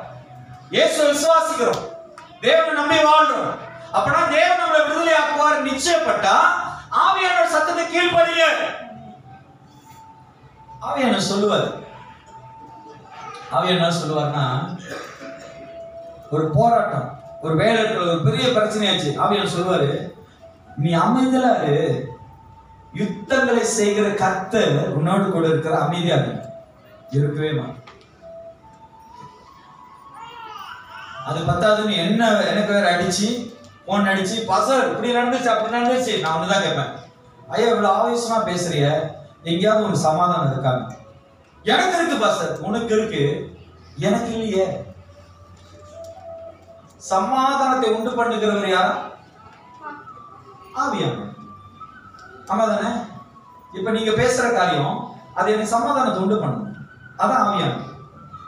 இயேசுவை விசுவாசிக்கிறோம், தேவனை நம்பி வாழ்றோம். அப்பனா தேவன் நம்மளை விடுதலை ஆக்குவார் நிச்சயப்பட்டா ஆவியானவர் சத்தத்தை கீழ்படிய. ஆவியானவர் சொல்லுவார், ஆவியானவர் சொல்லுவார்னா, ஒரு போராட்டம், ஒரு வேலை இருக்கிற ஒரு பெரிய பிரச்சனையாச்சு. ஆவியானவர் சொல்லுவாரு, நீ அமைதியா இரு, யுத்தங்களை செய்கிற கர்த்தர் உன்னோடு கூட இருக்கிற, அமைதியா இருக்கவே மாட்டேன். அது பத்தாதுன்னு எனக்கு வேற அடிச்சு போன் அடிச்சு பாஸ்டர் இப்படி நடந்துச்சு அப்படி நடந்துச்சு. நான் ஒண்ணுதான் கேட்பேன், ஐயா இவ்வளவு ஆவேசமா பேசுறிய, எங்கேயாவது ஒரு சமாதானம் இருக்காங்க? எனக்கு இருக்கு பாஸ்டர். உனக்கு இருக்கு, எனக்கு இல்லையே. சமாதானத்தை உண்டு பண்ணுகிறவர் யாரா? ஆவியானவர். ஆமா தானே? இப்ப நீங்க பேசுற காரியம் அது எனக்கு சமாதானத்தை உண்டு பண்ணும், அதான் ஆவியானவர்.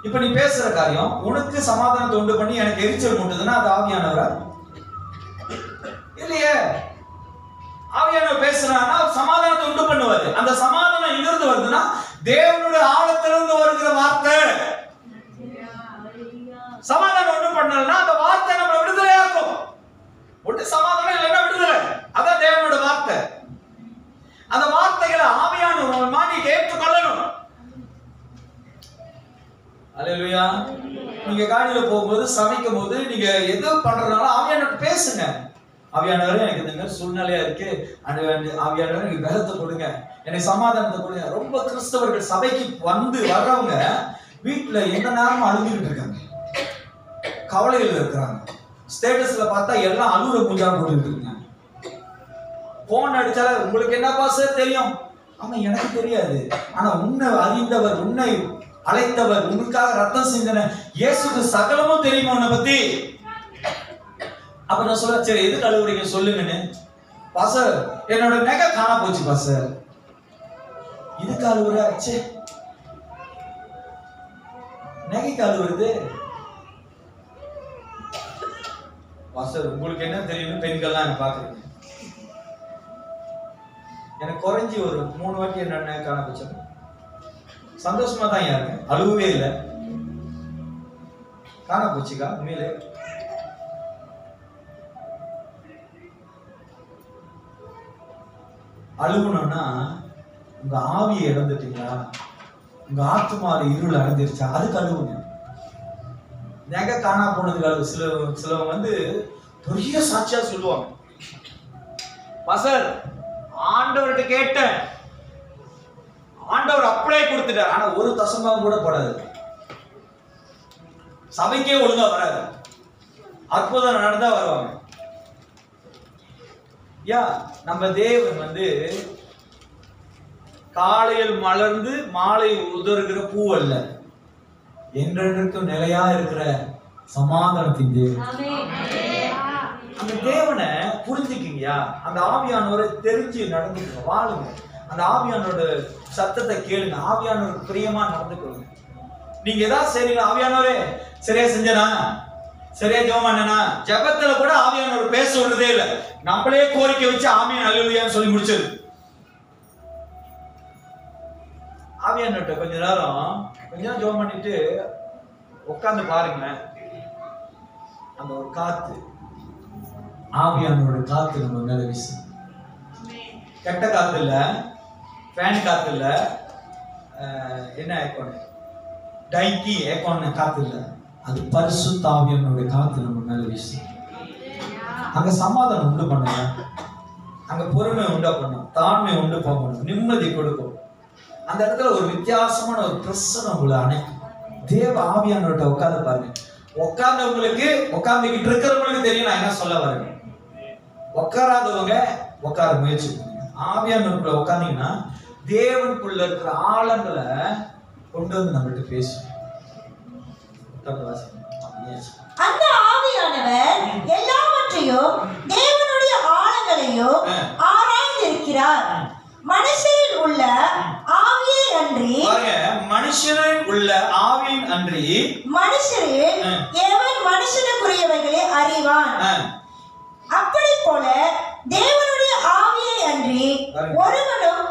இப்ப நீ பேசுற காரியம் உனக்கு சமாதானத்தை உண்டு பண்ணி எனக்கு எரிச்சல் மூட்டுதுன்னா அது ஆவியானவரா? இல்லையே. ஆவியானவர் பேசுறான்னா சமாதானத்தை உண்டு பண்ணுவாரு. அந்த சமாதானம் எங்கிருந்து வருதுன்னா தேவனுடைய ஆழத்திலிருந்து வருகிற வார்த்தை. சமாதானம் உண்டு பண்ணலன்னா அந்த வார்த்தை நம்ம விடுதலையாக்கும். ஒன்று சமாதானம் இல்லைன்னா விடுதலை. அதான் தேவனுடைய வார்த்தை. அந்த வார்த்தைகளை ஆவியானவர் மாறி ஏற்றுக்கொள்ளணும். அல்லேலூயா. நீங்க காடியில போகும்போது சமைக்கும் போது நீங்க எது பண்றதுனால ஆவியானவர் பேசுங்க. ஆவியானவரே எனக்கு இந்த சூழ்நிலையா இருக்கு, ஆவியானவர் எனக்கு பலத்தை கொடுங்க, எனக்கு சமாதானத்தை கொடுங்க. ரொம்ப கிறிஸ்தவர்கள் சபைக்கு வர்றவங்க வீட்டுல எந்த நேரமும் அழுதுகிட்டு இருக்காங்க, கவலையில் இருக்கிறாங்க. ஸ்டேட்டஸ்ல பார்த்தா எல்லாம் அழுகுற பூஜா போட்டுக்கிட்டு இருக்காங்க. போன் அடிச்சால உங்களுக்கு என்ன பாஸ்டர் தெரியும்? ஆமா எனக்கு தெரியாது, ஆனா உன்னை அறிந்தவர், உன்னை அழைத்தவர், உனக்காக ரத்தம் சிந்தின இயேசுக்கு சகலமும் தெரியுமா உன்னை பத்தி? அப்ப நான் சொல்ல, சரி எதுக்கு அழுகுறீங்க சொல்லுங்கன்னு. பாஸ்டர் என்னோட நகை காணா போச்சு பாஸ்டர். இதுக்கு அழுகுற? சே நகைக்கு அழுகுறது? பாஸ்டர் உங்களுக்கு என்ன தெரியும்? பெண்கள்லாம் எனக்கு பாக்குறீங்க. எனக்கு குறைஞ்சி ஒரு 3 வாட்டி என்ன காண போச்சு. சந்தோஷமா தான் யாரு அழுவே இல்லை, காண போச்சுக்கா. உண்மையிலே அழுகணும்னா உங்க ஆவியை இழந்துட்டீங்களா, உங்க ஆத்துமால இருள் அடைஞ்சிருச்சா, அதுக்கு அழுவுங்க. நகை காணா போனதுக்கு அழுவு. சிலவங்க வந்து பெரிய சாட்சியா சொல்லுவாங்க, பாஸ்டர் ஆண்டவர்கிட்ட கேட்டேன், ஆண்டவர் அப்படியே கொடுத்துட்டார், ஆனா ஒரு தசம்பம் கூட போடாது, சபைக்கே ஒழுங்கா வராது, அற்புதம் நடந்தா வருவாங்க. நம்ம தேவன் வந்து காலையில் மலர்ந்து மாலை உதறுகிற பூ அல்ல, என்றென்றைக்கும் நிலையா இருக்கிற சமாதானத்தின் தேவன். அந்த தேவனை புரிஞ்சுக்கிங்கயா. அந்த ஆவியானவரை தெரிஞ்சு நடந்துக்க, வாழுங்க. அந்த ஆவியானோட சத்தத்தை கேளுங்க, ஆவியானவருக்கு பிரியமா நடந்துக்கொள்ளுங்க. நீங்க ஏதாவது செய்றீங்க, ஆவியானவரே சரியா செஞ்சனா, சரியா ஜெபம் பண்ணனா, ஜெபத்துல கூட ஆவியானவர் பேச விடுறதே இல்லை. நம்மளே கோரிக்கை வச்சு ஆமீன் அல்லேலூயான்னு சொல்லி முடிச்சது. ஆவியானவர்கிட்ட கொஞ்ச நேரம் ஜெபம் பண்ணிட்டு உட்கார்ந்து பாருங்களேன். அந்த ஒரு காத்து, ஆவியானவரோட காத்து நம்ம மேல வீசு. கெட்ட காத்து இல்ல, ஃபேன் காத்து இல்ல, என்ன ஏக்கோன் டைக்கி ஏக்கோன் காத்து இல்ல, அது பரிசுத்த ஆவியானவரோட காத்து நம்ம மேல வீசு. அங்க சமாதானம் உண்டு பண்ணுங்க, அங்க பொறுமை உண்டு பண்ணும், தாழ்மை உண்டு பண்ணணும், நிம்மதி கொடுக்கும். அந்த இடத்துல ஒரு வித்தியாசமான ஒரு பிரசனம் உங்களை அணைக்கும். தேவ ஆவியானவர்கிட்ட உட்கார்ந்து பாருங்க. உட்கார்ந்தவங்களுக்கு, உட்கார்ந்துகிட்டு இருக்கிறவங்களுக்கு தெரியும் நான் என்ன சொல்ல வரேன். உட்காராதவங்க உட்கார முயற்சி பண்ணுங்க. ஆவியானவருக்குள்ள உட்கார்ந்தீங்கன்னா தேவனுக்குள்ள இருக்கிற ஆழங்களை கொண்டு வந்து நம்மகிட்ட பேசும். அந்த ஆவியானவர் எல்லாவற்றையும் தேவனுடைய ஆழங்களையும் ஆராய்ந்திருக்கிறார். மனுஷரில் உள்ள ஆவியை அன்றி, மனுஷரில் உள்ள ஆவியின் அன்றி மனுஷரில் எவன் மனுஷனுக்குரியவைகளை அறிவான். அப்படி போல தேவனுடைய ஆவியை அன்றி ஒருவனும்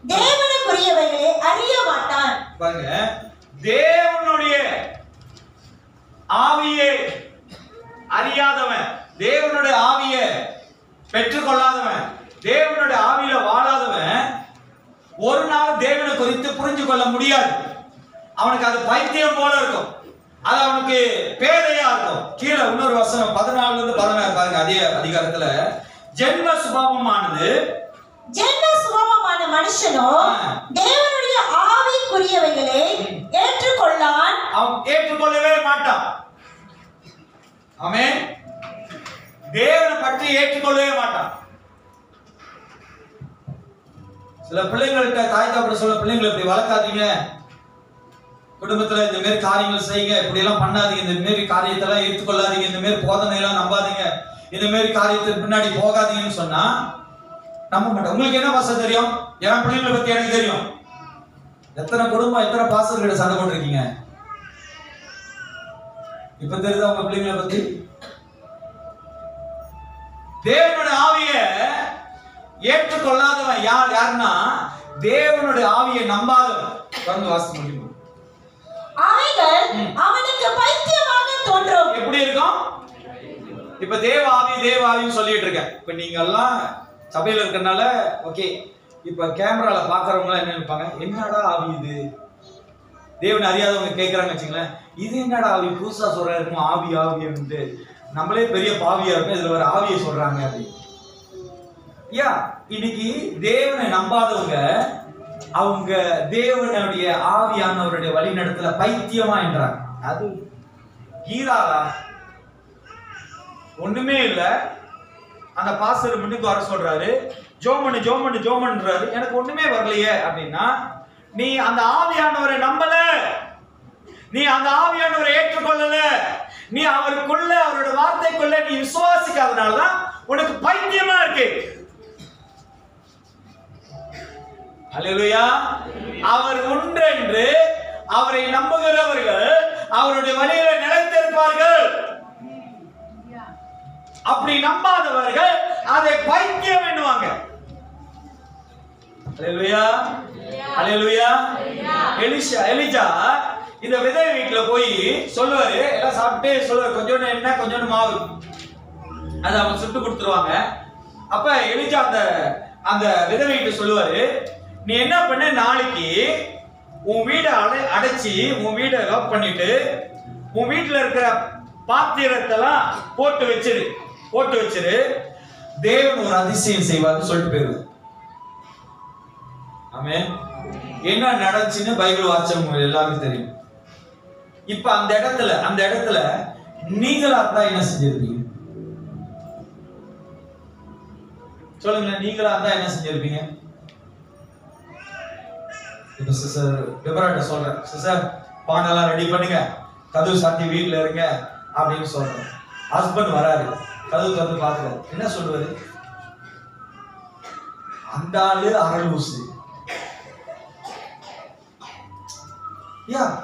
தேவனுக்குரியவைகளை அறிய மாட்டான். பாருங்க, தேவனுடைய ஆவியை அறியாதவன், தேவனுடைய ஆவியை பெற்றுக்கொள்ளாதவன், தேவனுடைய ஆவியில வாழாதவன் ஒரு நாள் தேவனை குறித்து புரிஞ்சு கொள்ள முடியாது. அவனுக்கு அது பைத்தியம் போல இருக்கும், அது அவனுக்கு பேதையா இருக்கும். கீழே இன்னொரு வசனம் 14 இருந்து 16 பாருங்க. அதே அதிகாரத்துல ஜென்ம சுபாவமானது, ஜென்ம சுபாவமான மனுஷனோ தேவனுடைய ஆவிக்குரியவைகளை ஏற்றுக்கொள்ளான். அவன் ஏற்றுக்கொள்ளவே மாட்டான். ஆமென். தேவனை பற்றி ஏற்றுக்கொள்ளவே மாட்டான். சில பிள்ளைங்கள்ட்ட தாய் தகப்பன் சொல்ல, பிள்ளைங்களை இப்படி வளர்க்காதீங்க, குடும்பத்துல இந்த மாதிரி காரியங்கள் செய்யுங்க, இப்படி எல்லாம் பண்ணாதீங்க, இந்த மாதிரி காரியத்தெல்லாம் ஏற்றுக்கொள்ளாதீங்க, இந்த மாதிரி போதனை எல்லாம் நம்பாதீங்க, இந்த மாதிரி காரியத்துக்கு பின்னாடி போகாதீங்கன்னு சொன்னா நம்ப மாட்டேன். உங்களுக்கு என்ன பாசம் தெரியும்? என் பிள்ளைங்களை பத்தி எனக்கு தெரியும். எத்தனை குடும்பம், எத்தனை பாசல்கிட்ட சண்டை போட்டிருக்கீங்க? இப்ப தெரியுதா உங்க பிள்ளைங்களை பத்தி? தேவனுடைய ஆவியை ஏற்றுக்கொள்ளாதவன் யாருன்னா தேவனுடைய ஆவியை நம்பாதவன். வந்து வாசிக்க முடியும். அவைகள் அவனுக்கு பைத்தியமாக தோன்றும். எப்படி இருக்கும்? இப்ப தேவ ஆவின்னு சொல்லிட்டு இருக்கேன். இப்ப நீங்க எல்லாம் சபையில இருக்கறனால ஓகே. இப்ப கேமரால பாக்குறவங்க என்ன நினைப்பாங்க? என்னடா ஆவி இது? தேவனை அறியாதவங்க கேட்கறாங்க வச்சுங்களேன், இது என்னடா ஆவி புதுசா சொல்றாரு, ஆவி ஆவின்ட்டு. நம்மளே பெரிய பாவியா இருக்கும், இதுல ஒரு ஆவியை சொல்றாங்க அப்படி. இன்னைக்கு தேவனை நம்பாதவங்க அவங்க தேவனுடைய ஆவியானவருடைய வழி நடத்தல பைத்தியமா என்றாங்க. அது ஈராளா ஒண்ணுமே இல்ல. அந்த பாஸ்டர் முன்னுக்கு வர சொல்றாரு, ஜோமன்றாரு, எனக்கு ஒண்ணுமே வரலையே அப்படின்னா, நீ அந்த ஆவியானவரை நம்பல, நீ அந்த ஆவியானவரை ஏற்றுக்கொள்ளல, நீ அவருக்குள்ள அவரோட வார்த்தைக்குள்ள நீ விசுவாசிக்காதனாலதான் உனக்கு பைத்தியமா இருக்கு. அல்லேலூயா. அவர் உண்டென்று அவரை நம்புகிறவர்கள் அவருடைய வழியில நிலைத்திருப்பார்கள். அப்படி நம்பாதவர்கள் அதை பைத்தியம் என்னுவாங்க. அல்லேலூயா, அல்லேலூயா. எலிஜா இந்த விதவை வீட்டுல போய் சொல்லுவாரு, எல்லாம் சாப்பிட்டு சொல்லுவாரு, கொஞ்சோண்டு எண்ணெய் கொஞ்சோண்டு மாவு, அதை அவங்க சுட்டு கொடுத்துருவாங்க. அப்ப எலிஜா அந்த விதவை வீட்டு சொல்லுவாரு, நீ என்ன பண்ண, நாளைக்கு உன் வீடை அடைச்சி உன் வீடை லாக் பண்ணிட்டு உன் வீட்டுல இருக்கிற பாத்திரத்தெல்லாம் போட்டு வச்சிரு, தேவன் ஒரு அதிசயம் செய்வார்னு சொல்லிட்டு போயிருவார். ஆமென். என்ன நடந்துச்சுன்னு பைபிள் வாசிச்சவங்க எல்லாருக்கும் தெரியும். இப்ப அந்த இடத்துல நீங்களா தான் என்ன செஞ்சிருப்பீங்க? சொல்லுங்க, நீங்களா தான் என்ன செஞ்சிருப்பீங்க? இப்ப சிஸ்டர் விபராட்ட சொல்றேன், சிஸ்டர் பானெல்லாம் ரெடி பண்ணுங்க, கதவு சாத்தி வீட்டுல இருங்க அப்படின்னு சொல்றேன். ஹஸ்பண்ட் வராரு, கதவு திறந்து பாக்குறாரு, என்ன சொல்லுவாரு? அந்த ஆளு அரலூசு.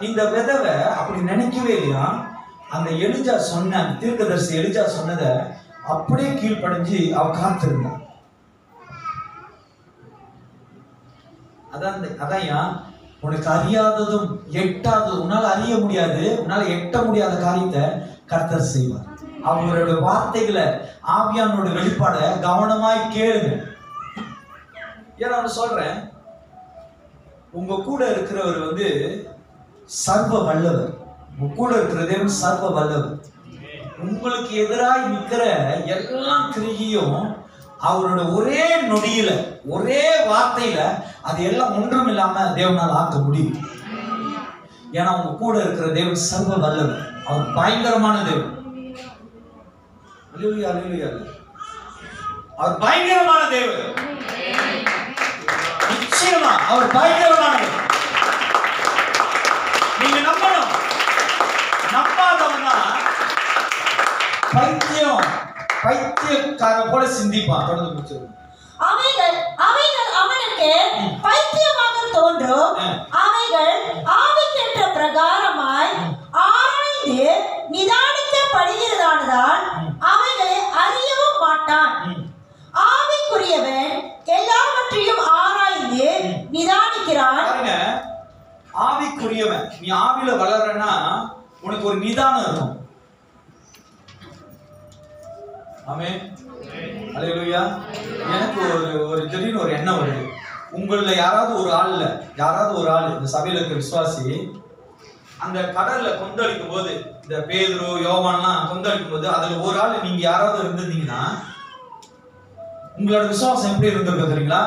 இந்த விதவை அப்படி நினைக்கவே இல்லையா? அந்த எலிஜா சொன்ன தீர்க்கதரிசி எலிஜா சொன்னத அப்படியே கீழ்ப்படிஞ்சு அவ காத்திருந்தான். அதான் உனக்கு அறியாததும் எட்டாததும், உன்னால அறிய முடியாது, உன்னால எட்ட முடியாத காரியத்தை கர்த்தர் செய்வார். அவங்களோட வார்த்தைகளை ஆவியானோட வெளிப்பாட கவனமாய் கேளுங்க. ஏன்னா நான் சொல்றேன், உங்க கூட இருக்கிறவர் சர்வ வல்லவர். உங்க கூட இருக்கிற தேவன் சர்வ வல்லவர். உங்களுக்கு எதிராய் நிக்கிற எல்லா கிரியையும் அவரோட ஒரே நொடியில, ஒரே வார்த்தையில அது எல்லாம் ஒன்றும் இல்லாம தேவனால் ஆக்க முடியும். ஏன்னா உங்க கூட இருக்கிற தேவன் சர்வ வல்லவர். அவர் பயங்கரமான தேவன். அவர் பயங்கரமான தேவன். நிச்சயமா அவர் பயங்கரமானவர். நீங்க நம்பணும். நம்பாதவனா பைத்தியக்கார போல சிந்திப்பான். தொடர்ந்து முடிச்சிருக்கோம். அவைகள் அவனுக்கு பைத்தியமாக தோன்றும். அவைகள் ஆவிக்கேற்ற பிரகாரமாய் ஆராய்ந்து நிதானிக்கப்படுகிறதானதால் அவைகளை அறியவும் மாட்டான். ஆவிக்குரியவன் எல்லாவற்றையும் ஆராய்ந்து நிதானிக்கிறான். ஆவிக்குரியவன், நீ ஆவில வளர்றனா உனக்கு ஒரு நிதானம் இருக்கும். ஆமென். அல்லேலூயா. எனக்கு ஒரு திடீர்னு ஒரு எண்ணம் வருது. உங்கள யாராவது ஒரு ஆள் இந்த சபையில இருக்க விசுவாசி அந்த கடல்ல கொந்தளிக்கும் போது, இந்த பேதுரு யோவான்லாம் கொந்தளிக்கும் போது அதுல ஒரு ஆள் நீங்க யாராவது இருந்திருந்தீங்கன்னா உங்களோட விசுவாசம் எப்படி இருந்திருக்கும் தெரியுங்களா?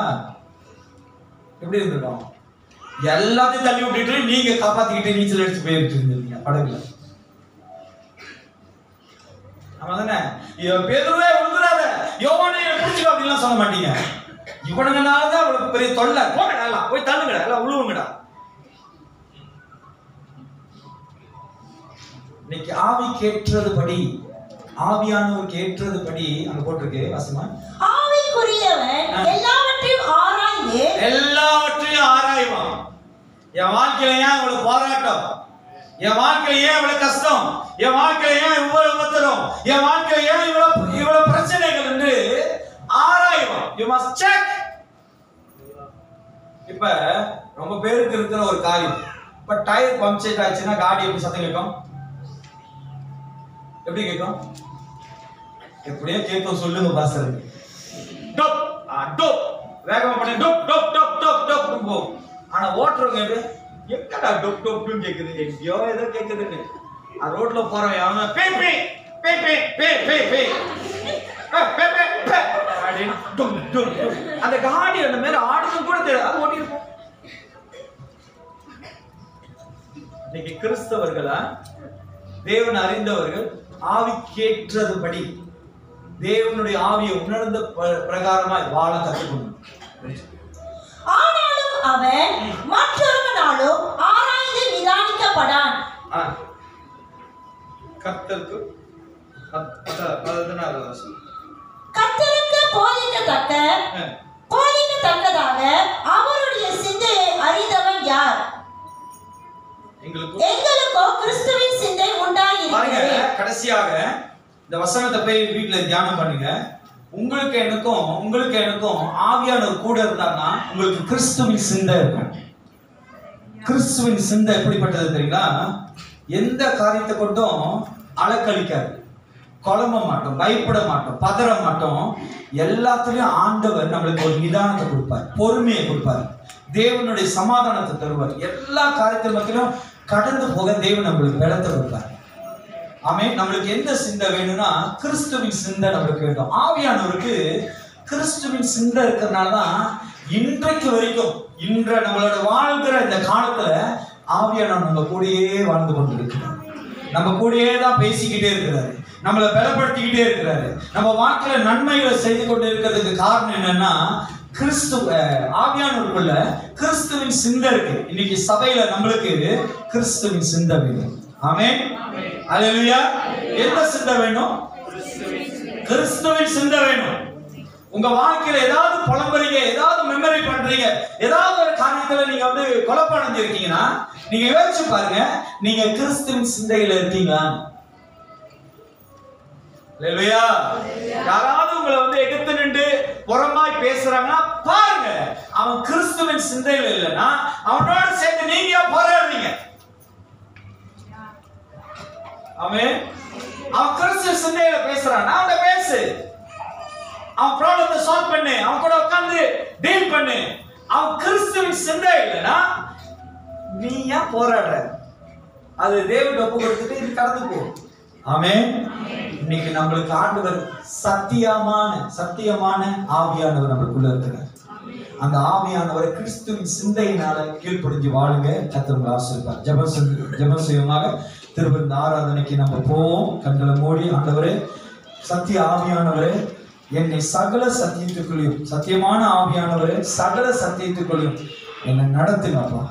எப்படி இருந்திருக்கும்? எல்லாத்தையும் தள்ளி விட்டுட்டு நீங்க காப்பாத்திக்கிட்டு நீச்சல் அடிச்சு போயிட்டு இருந்தீங்க படகுல. ஆமா தானே? பேதுருவே விழுந்துடாத, யோவானே புடிச்சுக்க அப்படின்லாம் சொல்ல மாட்டீங்க. இவனுங்கனாலதான் அவ்வளவு பெரிய தொல்லை. போங்கடா, எல்லாம் போய் தள்ளுங்கடா, எல்லாம் உழுவுங்கடா. இன்னைக்கு ஆவிக்கு ஏற்றதுபடி, ஆவியானவருக்கு ஏற்றதுபடி அங்க போட்டிருக்கு வாசிமா. ஆவிக்குரியவன் எல்லாவற்றையும் ஆராய்வான். என் வாழ்க்கையில ஏன் இவ்வளவு போராட்டம், என் வாழ்க்கையில ஏன் இவ்வளவு கஷ்டம், என் வாழ்க்கையில ஏன் இவ்வளவு உபத்திரம், என் வாழ்க்கையில ஏன் இவ்வளவு பிரச்சனைகள் என்று ஆராய்வான். You must check. இப்ப ரொம்ப பேருக்கு இருக்கிற ஒரு காரியம், இப்ப டயர் பம்ப்செட் ஆச்சுன்னா காடி எப்படி சத்தம் கேட்கும்? எப்படி கேட்கும்? எப்படியோ கேட்கும். சொல்லுங்க பாஸ்டர். டப் டப் வேகமா பண்ணி டப் டப் டப் டப் டப் போ. ஆனா ஓட்டுறவங்க எப்படி எக்கடா டப் டப்னு கேக்குது, எங்கயோ ஏதோ கேக்குதுன்னு. ரோட்ல போறவன் அவன் பே பே பே பே பே பே பே பே பே பே அடி டும் டும். அந்த காடி அந்த மேல ஆடுறது கூட தெரியாது, அது ஓட்டி இருக்கும். இன்னைக்கு கிறிஸ்தவர்களா, தேவன் அறிந்தவர்கள் ஆவிக்கேற்றதுபடி தேவனுடைய ஆவியை உணர்ந்த பிரகாரமாய் வாழ கற்றுக்கணும். ஆனாலும் அவன் மற்றொருவனாலும் ஆராய்ந்து நிதானிக்கப்படான். கர்த்தருக்கு போதிக்கத்தக்கதாக அவருடைய சிந்தையை அறிந்தவன் யார்? எங்களுக்கோ கிறிஸ்துவின் சிந்தை உண்டாயிருக்கிறது. கடைசியாக இந்த வசனத்தை போய் வீட்டுல தியானம் பண்ணுங்க. உங்களுக்கு எனக்கும் ஆவியானவர் கூட இருந்தாங்கன்னா உங்களுக்கு கிறிஸ்துவின் சிந்தை இருக்கும். கிறிஸ்துவின் சிந்தை எப்படிப்பட்டது தெரியுங்களா? எந்த காரியத்தை கொண்டும் அலக்கழிக்காது, குழம்ப மாட்டோம், பயப்பட மாட்டோம், பதற மாட்டோம். எல்லாத்துலயும் ஆண்டவர் நம்மளுக்கு ஒரு நிதானத்தை கொடுப்பார், பொறுமையை கொடுப்பார், தேவனுடைய சமாதானத்தை தருவார். எல்லா காரியத்தின் மத்தியிலும் கடந்து போக தேவன் நம்மளுக்கு பலத்தை கொடுப்பார். ஆமே. நம்மளுக்கு எந்த சிந்தை வேணும்னா கிறிஸ்துவின் சிந்தை நம்மளுக்கு வேண்டும். ஆவியானவருக்கு கிறிஸ்துவின் சிந்தை இருக்கிறதுனாலதான் இன்றைக்கு வரைக்கும், நம்மளோட வாழ்கிற இந்த காலத்துல ஆவியானவர் நம்ம கூடயே வாழ்ந்து கொண்டு இருக்கிறார். நம்ம கூடயே தான் பேசிக்கிட்டே இருக்கிறாரு, நம்மளை பலப்படுத்திக்கிட்டே இருக்கிறாரு. நம்ம வாழ்க்கையில நன்மைகளை செய்து கொண்டு இருக்கிறதுக்கு காரணம் என்னன்னா ஆவியானவருக்குள்ள கிறிஸ்துவின் சிந்தை இருக்கு. இன்னைக்கு சபையில நம்மளுக்கு கிறிஸ்துவின் சிந்தை வேணும். ஆமென். அல்லேலூயா. எந்த சிந்தை வேணும்? கிறிஸ்துவின் சிந்தை வேணும். உங்க வாழ்க்கையில ஏதாவது புலம்புறீங்க, ஏதாவது மெமரி பண்றீங்க, ஏதாவது ஒரு காரியத்துல நீங்க குழப்படைஞ்சிருக்கீங்கன்னா நீங்க யோசிச்சு பாருங்க, நீங்க கிறிஸ்துவின் சிந்தையில இருக்கீங்களா? அல்லேலூயா. யாராவது உங்களை எதிர்த்து நின்று புறமாய் பேசுறாங்கன்னா பாருங்க, அவன் கிறிஸ்துவின் சிந்தையில இல்லைன்னா அவனோட சேர்ந்து நீங்க போராடுறீங்க. ஆமென். அவன் கிறிஸ்துவின் சிந்தையில பேசுறான், அவன்கிட்ட பேசு, அவன் ப்ராப்ளத்தை சால்வ் பண்ணு, அவன் கூட உட்கார்ந்து டீல் பண்ணு. அவன் கிறிஸ்துவின் சிந்தை இல்லைன்னா நீ ஏன் போராடுற? அது தேவன் ஒப்பு கொடுத்துட்டு இது கடந்து போ. ஆமென். இன்னைக்கு நம்மளுக்கு ஆண்டவர் சத்தியமான ஆவியானவர் நம்மளுக்குள்ள இருக்கிறார். அந்த ஆவியானவரை கிறிஸ்துவின் சிந்தையினால கீழ்ப்படிஞ்சு வாழுங்க. கர்த்தர் உங்களை ஆசீர்வதிப்பார். ஜெபம் செய்வோமாக திரும்ப இந்த ஆராதனைக்கு நம்ம போவோம். கண்களை மூடி, ஆண்டவரே சத்திய ஆவியானவரே, என்னை சகல சத்தியத்துக்குள்ளையும், சத்தியமான ஆவியானவரே சகல சத்தியத்துக்குள்ளையும் என்னை நடத்துங்கப்பா.